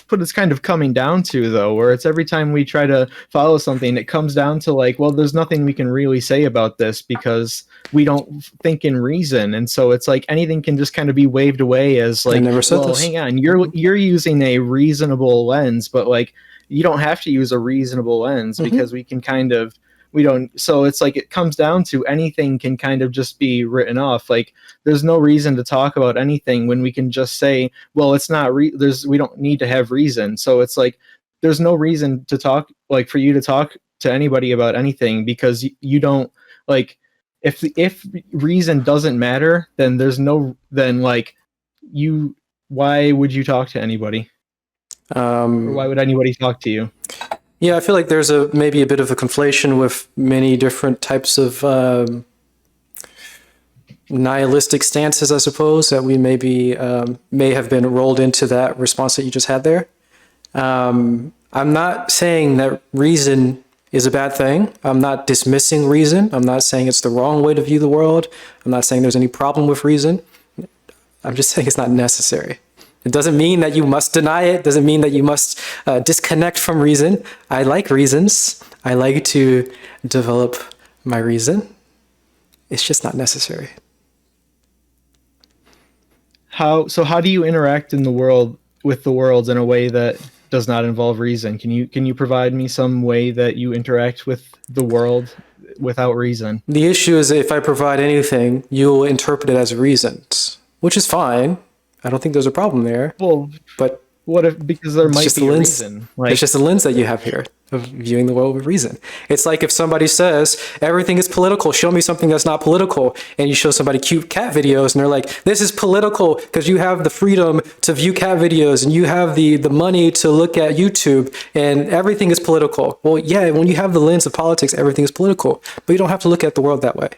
what it's kind of coming down to, though, where it's every time we try to follow something, it comes down to like, well, there's nothing we can really say about this because we don't think in reason. And so it's like anything can just kind of be waved away as like, well, hang on, you're using a reasonable lens, but like, you don't have to use a reasonable lens because we can kind of, we don't. So it's like, it comes down to anything can kind of just be written off. Like, there's no reason to talk about anything when we can just say, well, it's not we don't need to have reason. So it's like, there's no reason to talk, like for you to talk to anybody about anything, because you don't, like, if reason doesn't matter, then why would you talk to anybody? Or why would anybody talk to you? Yeah, I feel like there's maybe a bit of a conflation with many different types of nihilistic stances, I suppose, that we may have been rolled into that response that you just had there. I'm not saying that reason is a bad thing. I'm not dismissing reason. I'm not saying it's the wrong way to view the world. I'm not saying there's any problem with reason. I'm just saying it's not necessary. It doesn't mean that you must deny it. Doesn't mean that you must disconnect from reason. I like reasons. I like to develop my reason. It's just not necessary. How do you interact in the world with the world in a way that does not involve reason? Can you provide me some way that you interact with the world without reason? The issue is if I provide anything, you'll interpret it as reasons, which is fine. I don't think there's a problem there. Well, but What if, because there It's might just be a a lens. reason. It's Like, just a lens that you have here of viewing the world with reason. It's like if somebody says everything is political, show me something that's not political, and you show somebody cute cat videos, and they're like, "This is political because you have the freedom to view cat videos, and you have the money to look at YouTube, and everything is political." Well, yeah, when you have the lens of politics, everything is political, but you don't have to look at the world that way.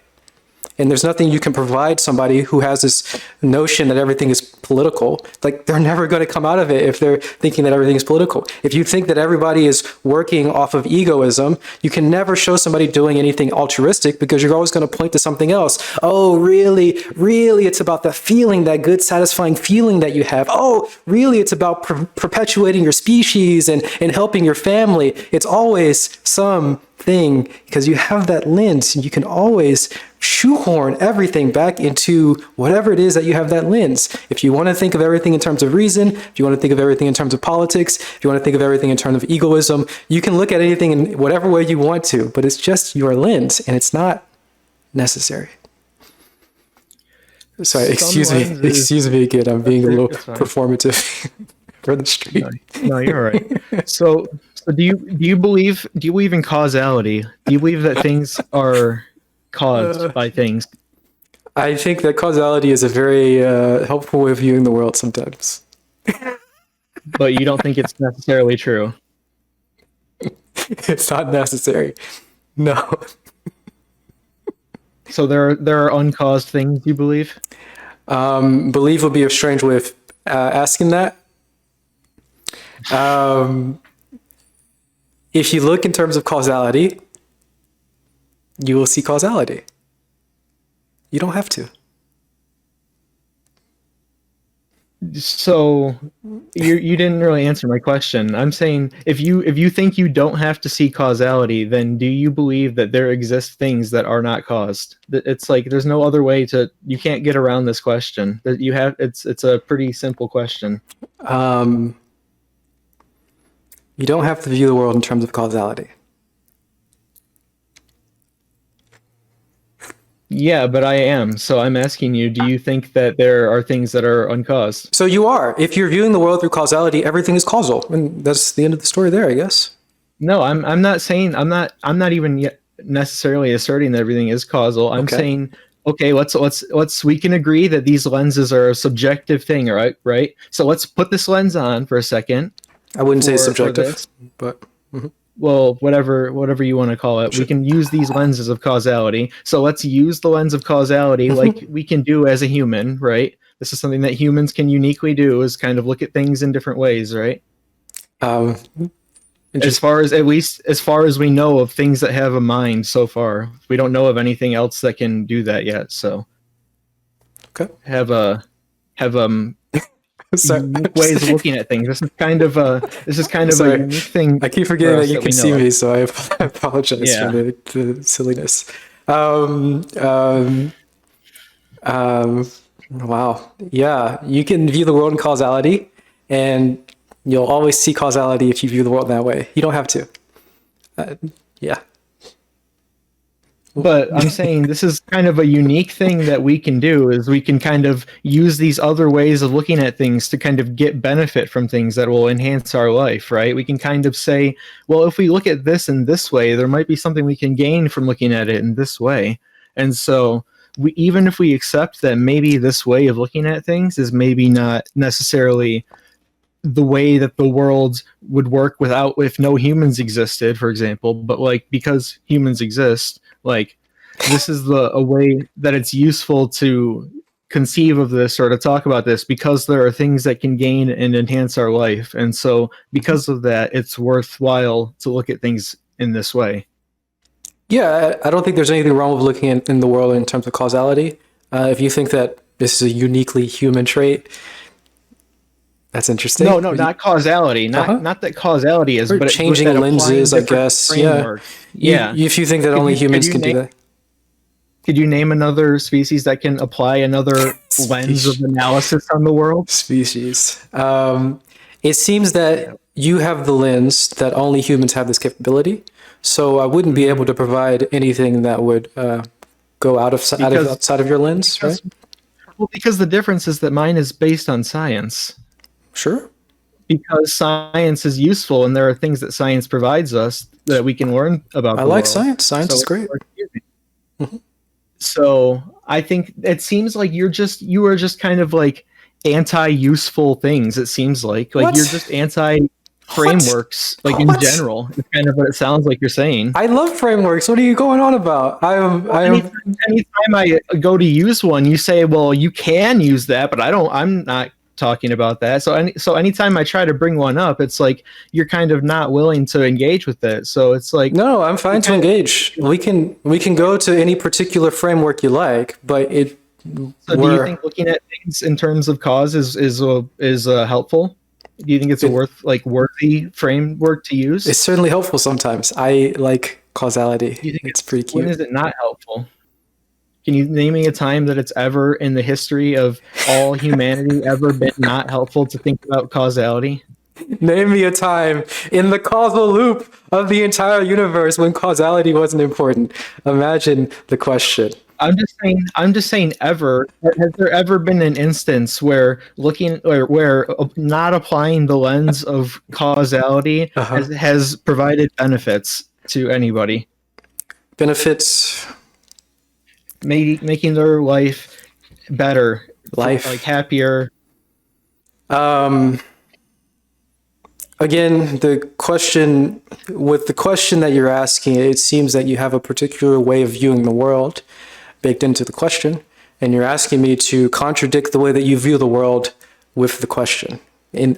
And there's nothing you can provide somebody who has this notion that everything is political. Like, they're never going to come out of it if they're thinking that everything is political. If you think that everybody is working off of egoism, you can never show somebody doing anything altruistic because you're always going to point to something else. Oh, really? Really? It's about the feeling, that good, satisfying feeling that you have. Oh, really? It's about perpetuating your species and helping your family. It's always something, because you have that lens, and you can always shoehorn everything back into whatever it is that you have that lens. If you want to think of everything in terms of reason, if you want to think of everything in terms of politics, if you want to think of everything in terms of egoism, you can look at anything in whatever way you want to, but it's just your lens, and it's not necessary. Sorry, excuse me again. I'm being a little performative for the street. no, you're all right. So do you believe in causality? Do you believe that things are caused by things? I think that causality is a very helpful way of viewing the world sometimes. But you don't think it's necessarily true? It's not necessary. No. So there are uncaused things, you believe? Believe would be a strange way of asking that. If you look in terms of causality, you will see causality. You don't have to. So you didn't really answer my question. I'm saying if you think you don't have to see causality, then do you believe that there exist things that are not caused? It's like there's no other way to, you can't get around this question. That you have, it's a pretty simple question. You don't have to view the world in terms of causality. Yeah, but I am. So I'm asking you, do you think that there are things that are uncaused? So you are. If you're viewing the world through causality, everything is causal. And that's the end of the story there, I guess. No, I'm not saying, I'm not even yet necessarily asserting that everything is causal. I'm saying, okay, let's we can agree that these lenses are a subjective thing, right? So let's put this lens on for a second. I wouldn't say subjective, but well, whatever you want to call it. Sure. We can use these lenses of causality. So let's use the lens of causality like we can do as a human, right? This is something that humans can uniquely do, is kind of look at things in different ways, right? As far as we know of things that have a mind so far, we don't know of anything else that can do that yet. So have unique ways of looking at things. This is kind of a unique thing. I keep forgetting that you can see me, so I apologize for the silliness. Wow. Yeah, you can view the world in causality, and you'll always see causality if you view the world that way. You don't have to. Yeah. But I'm saying this is kind of a unique thing that we can do, is we can kind of use these other ways of looking at things to kind of get benefit from things that will enhance our life, right? We can kind of say, well, if we look at this in this way, there might be something we can gain from looking at it in this way. And so even if we accept that maybe this way of looking at things is maybe not necessarily the way that the world would work if no humans existed, for example, but like because humans exist, like this is a way that it's useful to conceive of this or to talk about this, because there are things that can gain and enhance our life. And so because of that, it's worthwhile to look at things in this way. Yeah, I don't think there's anything wrong with looking in the world in terms of causality. If you think that this is a uniquely human trait, that's interesting. No, not causality. Not that causality is, but changing lenses, I guess. Framework. Yeah. If you think that only humans can do that. Could you name another species that can apply another lens of analysis on the world? Species. It seems that you have the lens that only humans have this capability. So I wouldn't be able to provide anything that would go outside of your lens, right? Well, because the difference is that mine is based on science. Sure. because science is useful, and there are things that science provides us that we can learn about I the like world. science. Science So is it's great. worth using. Mhm. So I think it seems like you are just kind of like anti-useful things. It seems like you're What? just anti What? frameworks, like in What? general. It's kind of what it sounds like you're saying. I love frameworks. What are you going on about? Well, anytime I go to use one, you say, "Well, you can use that," but I don't. I'm not talking about that. So anytime I try to bring one up, it's like you're kind of not willing to engage with it. So it's like No, I'm fine you're to kind engage. We can go to any particular framework you like, but So do you we're think looking at things in terms of cause is helpful? Do you think it's a it, worthy framework to use? it's certainly helpful sometimes. I like causality. Do you think It's pretty when cute. is it not helpful? Can you name me a time that it's ever in the history of all humanity ever been not helpful to think about causality? Name me a time in the causal loop of the entire universe when causality wasn't important. Imagine the question. I'm just saying ever has there ever been an instance where looking or where not applying the lens of causality Uh-huh. has provided benefits to anybody, Benefits, making their life better, like life. happier? Um, Again, the question that you're asking, it seems that you have a particular way of viewing the world baked into the question, and you're asking me to contradict the way that you view the world with the question,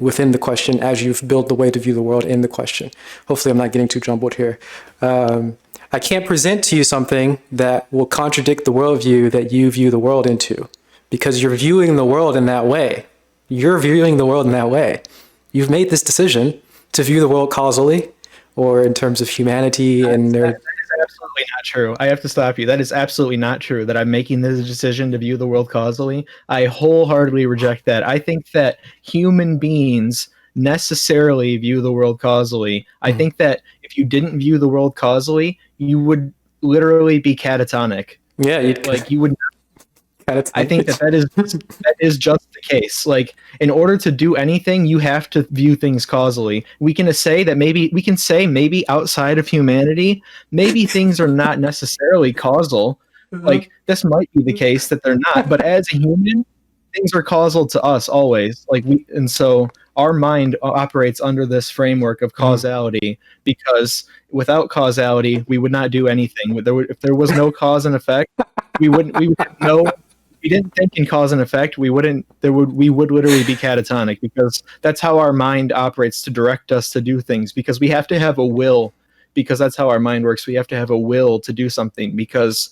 within the question, as you've built the way to view the world in the question. Hopefully, I'm not getting too jumbled here. I can't present to you something that will contradict the worldview that you view the world into, because you're viewing the world in that way. You're viewing the world in that way. You've made this decision to view the world causally, or in terms of humanity and That their. is absolutely not true. I have to stop you. That is absolutely not true that I'm making this decision to view the world causally. I wholeheartedly reject that. I think that human beings necessarily view the world causally. I think that if you didn't view the world causally, you would literally be catatonic. Yeah, you'd Like you would I think catatonic. that is just the case. Like in order to do anything, you have to view things causally. We can say maybe outside of humanity, maybe things are not necessarily causal. Like this might be the case that they're not, but as a human, things are causal to us always. And so our mind operates under this framework of Mhm. causality because without causality, we would not do anything. If there was no cause and effect, we would know we didn't think in cause and effect, we would literally be catatonic because that's how our mind operates to direct us to do things because we have to have a will because that's how our mind works. We have to have a will to do something because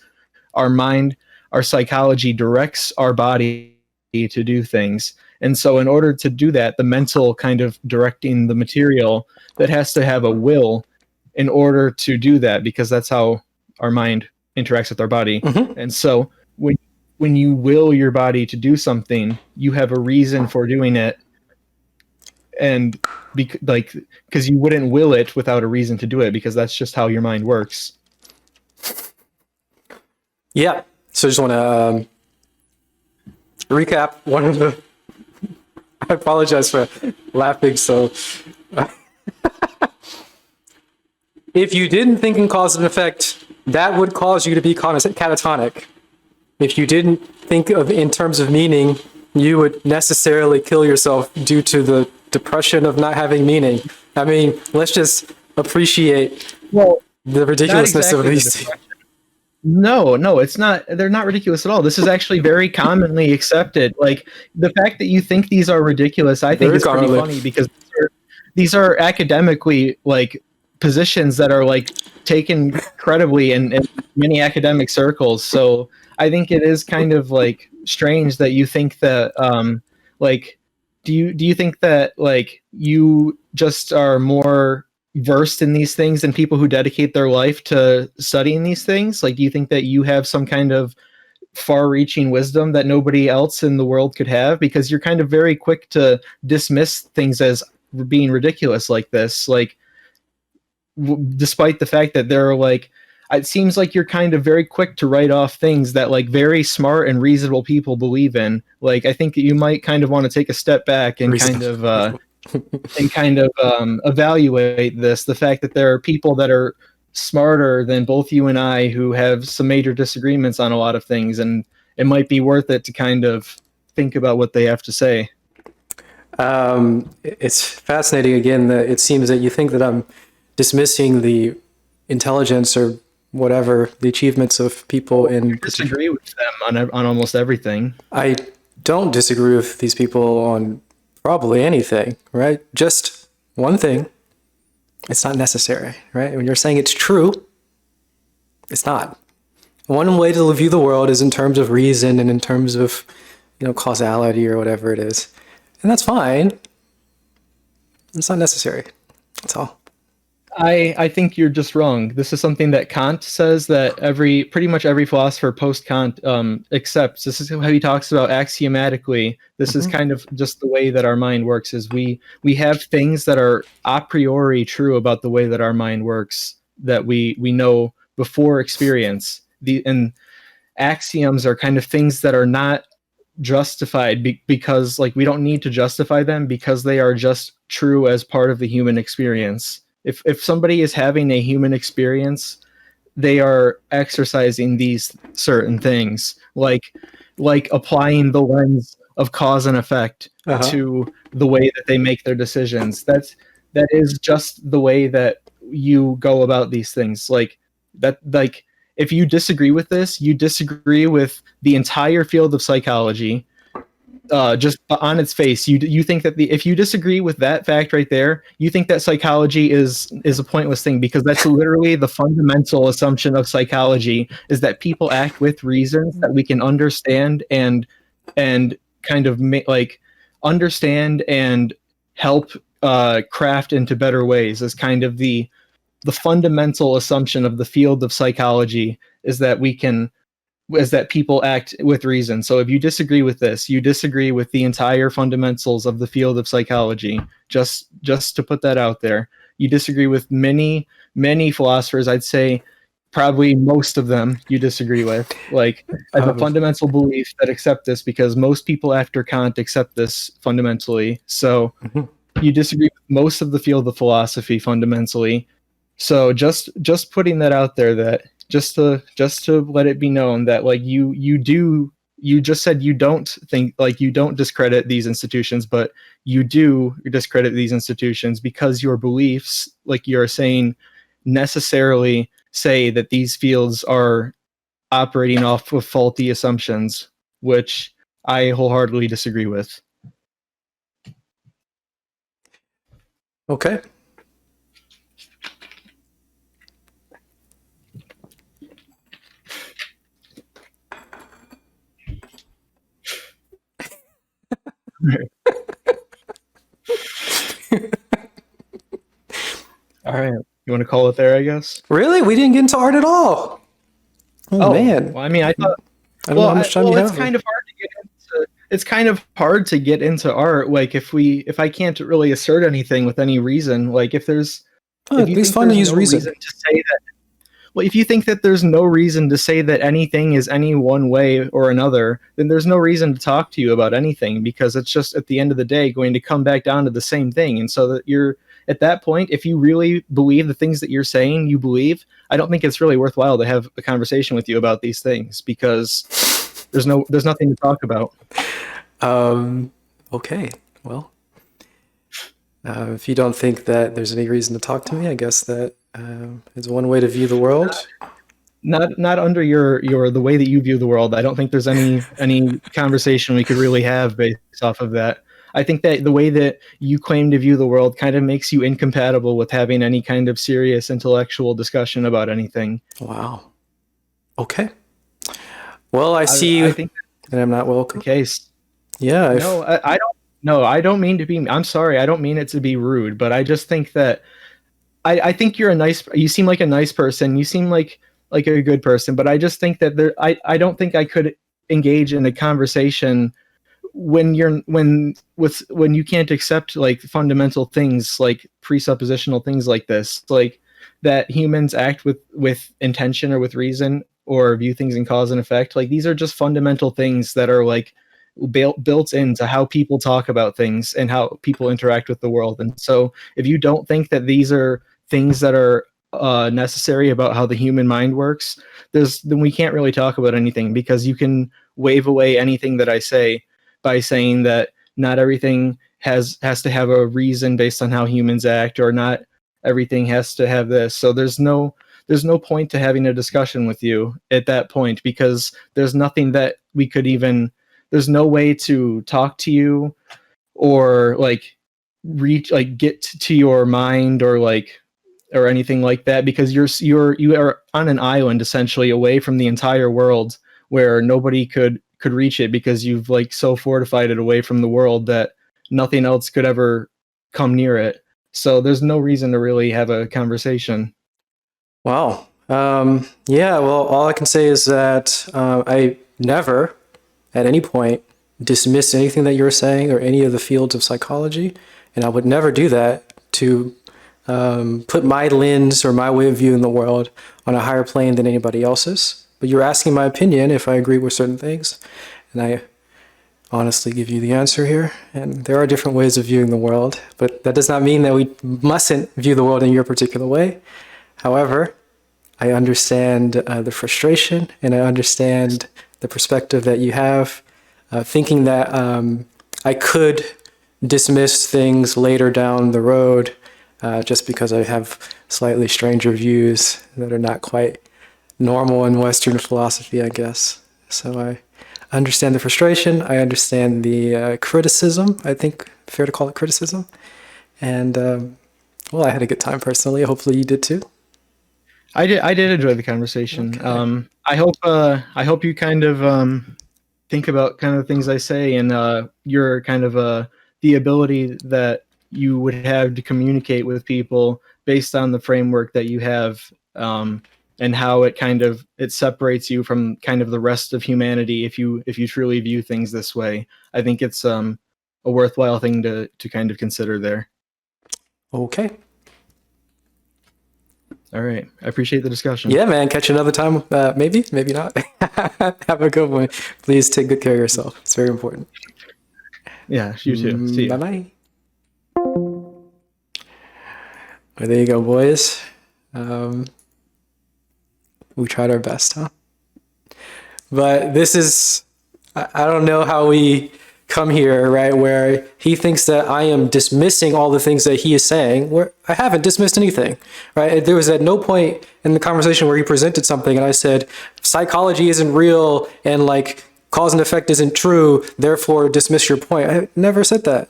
our mind, our psychology directs our body to do things. And so in order to do that, the mental kind of directing the material that has to have a will in order to do that because that's how our mind interacts with our body. Mhm. And so when you will your body to do something, you have a reason for doing it, and because you wouldn't will it without a reason to do it because that's just how your mind works. Yeah. So I just want to recap one of the. I apologize for laughing. So, if you didn't think in cause and effect, that would cause you to be catatonic. If you didn't think of in terms of meaning, you would necessarily kill yourself due to the depression of not having meaning. I mean, let's just appreciate Well, the not ridiculousness of exactly the these things. depression. No, it's not. They're not ridiculous at all. This is actually very commonly accepted. Like the fact that you think these are ridiculous, I think Very is pretty commonly. funny because these are academically like positions that are like taken credibly in many academic circles. So I think it is kind of like strange that you think that like do you think that like you just are more versed in these things than people who dedicate their life to studying these things? Like, do you think that you have some kind of far-reaching wisdom that nobody else in the world could have? Because you're kind of very quick to dismiss things as being ridiculous like this. Like, despite the fact that there are like, it seems like you're kind of very quick to write off things that like very smart and reasonable people believe in. Like, I think that you might kind of want to take a step back and kind Reasonable. of and kind of evaluate this. The fact that there are people that are smarter than both you and I who have some major disagreements on a lot of things, and it might be worth it to kind of think about what they have to say. It's fascinating again that it seems that you think that I'm dismissing the intelligence or whatever the achievements of people in I disagree with them on almost everything. I don't disagree with these people on probably anything, right? Just one thing. It's not necessary, right? When you're saying it's true, it's not. One way to view the world is in terms of reason and in terms of, causality or whatever it is. And that's fine. It's not necessary. That's all. I think you're just wrong. This is something that Kant says that pretty much every philosopher post Kant accepts. This is how he talks about axiomatically. This is kind of just the way that our mind works. Is we have things that are a priori true about the way that our mind works that we know before experience. And axioms are kind of things that are not justified because like we don't need to justify them because they are just true as part of the human experience. If somebody is having a human experience, they are exercising these certain things, like applying the lens of cause and effect to the way that they make their decisions. That is just the way that you go about these things. Like if you disagree with this, you disagree with the entire field of psychology. Just on its face, you think that if you disagree with that fact right there, you think that psychology is a pointless thing, because that's literally the fundamental assumption of psychology, is that people act with reasons that we can understand and kind of understand and help craft into better ways. Is kind of the fundamental assumption of the field of psychology, is that people act with reason. So if you disagree with this, you disagree with the entire fundamentals of the field of psychology. Just to put that out there. You disagree with many philosophers. I'd say probably most of them you disagree with. Like, I have a fundamental belief that accept this, because most people after Kant accept this fundamentally. So you disagree with most of the field of philosophy fundamentally. So just putting that out there, that just to let it be known that like you just said you don't think, like, you don't discredit these institutions, but you do discredit these institutions because your beliefs, like you're saying, necessarily say that these fields are operating off of faulty assumptions, which I wholeheartedly disagree with. Okay. All right. You want to call it there, I guess? Really? We didn't get into art at all. Oh man. Well, I mean, I thought. I don't know how much time you have. It's kind of hard to get into. It's kind of hard to get into art. Like, if I can't really assert anything with any reason, like if there's. It's fun to use reason. To say that. Well, if you think that there's no reason to say that anything is any one way or another, then there's no reason to talk to you about anything, because it's just at the end of the day going to come back down to the same thing. And so that you're at that point, if you really believe the things that you're saying you believe, I don't think it's really worthwhile to have a conversation with you about these things, because there's nothing to talk about. Okay. Well, if you don't think that there's any reason to talk to me, I guess that is one way to view the world. Not under your the way that you view the world. I don't think there's any conversation we could really have based off of that. I think that the way that you claim to view the world kind of makes you incompatible with having any kind of serious intellectual discussion about anything. Wow. Okay. Well, I see I think that I'm not welcome. Case. Yeah. No, I don't. No, I don't mean to be. I'm sorry. I don't mean it to be rude, but I just think that I think you seem like a nice person. You seem like a good person, but I just think that I don't think I could engage in a conversation when you can't accept like fundamental things, like presuppositional things like this, like that humans act with intention or with reason, or view things in cause and effect. Like, these are just fundamental things that are like built into how people talk about things and how people interact with the world. And so if you don't think that these are things that are necessary about how the human mind works, then we can't really talk about anything, because you can wave away anything that I say by saying that not everything has to have a reason based on how humans act, or not everything has to have this. So there's no point to having a discussion with you at that point, because there's nothing that we could even, there's no way to talk to you or like reach, like get to your mind, or anything like that, because you are on an island essentially away from the entire world, where nobody could reach it, because you've like so fortified it away from the world that nothing else could ever come near it. So there's no reason to really have a conversation. Wow. Yeah, well, all I can say is that I never, at any point, dismiss anything that you're saying or any of the fields of psychology, and I would never do that to put my lens or my way of viewing the world on a higher plane than anybody else's. But you're asking my opinion if I agree with certain things, and I honestly give you the answer here. And there are different ways of viewing the world, but that does not mean that we mustn't view the world in your particular way. However, I understand the frustration, and I understand the perspective that you have, thinking that I could dismiss things later down the road just because I have slightly stranger views that are not quite normal in Western philosophy, I guess. So I understand the frustration. I understand the criticism. I think fair to call it criticism. And well, I had a good time personally. Hopefully you did too. I did enjoy the conversation. Okay. I hope you kind of think about kind of things I say, and your kind of the ability that you would have to communicate with people based on the framework that you have, and how it separates you from kind of the rest of humanity if you truly view things this way. I think it's a worthwhile thing to kind of consider there. Okay. All right. I appreciate the discussion. Yeah, man. Catch you another time. Maybe, maybe not. Have a good one. Please take good care of yourself. It's very important. Yeah, you too. See you. Bye-bye. Well, there you go, boys. We tried our best, huh? But this is, I don't know how we come here, right, where he thinks that I am dismissing all the things that he is saying, where I haven't dismissed anything, right? There was at no point in the conversation where he presented something and I said, psychology isn't real and like cause and effect isn't true, therefore dismiss your point. I never said that.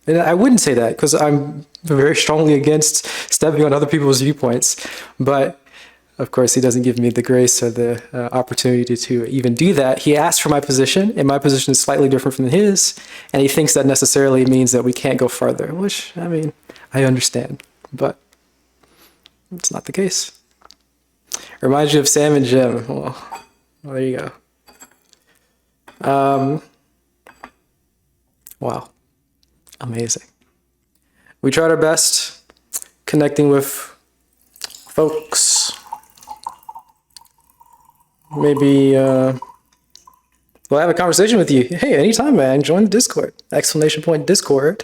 And I wouldn't say that because I'm very strongly against stepping on other people's viewpoints. But of course, he doesn't give me the grace or the opportunity to even do that. He asked for my position, and my position is slightly different from his, and he thinks that necessarily means that we can't go further, which, I mean, I understand, but it's not the case. Reminds you of Sam and Jim. Well, there you go. Wow. Amazing. We tried our best connecting with folks. Maybe we'll have a conversation with you. Hey, anytime, man. Join the Discord. Exclamation point Discord.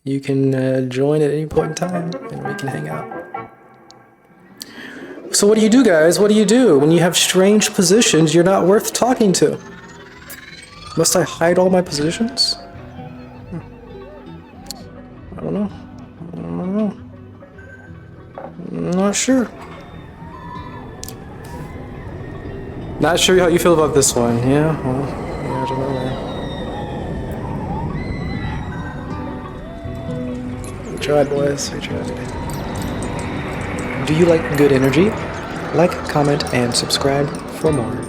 You can join at any point in time, and we can hang out. So what do you do, guys? What do you do when you have strange positions you're not worth talking to? Must I hide all my positions? I don't know. I don't know. I'm not sure. Not sure how you feel about this one. Yeah, well, yeah, I don't know, man. We tried, boys. We tried. Do you like good energy? Like, comment, and subscribe for more.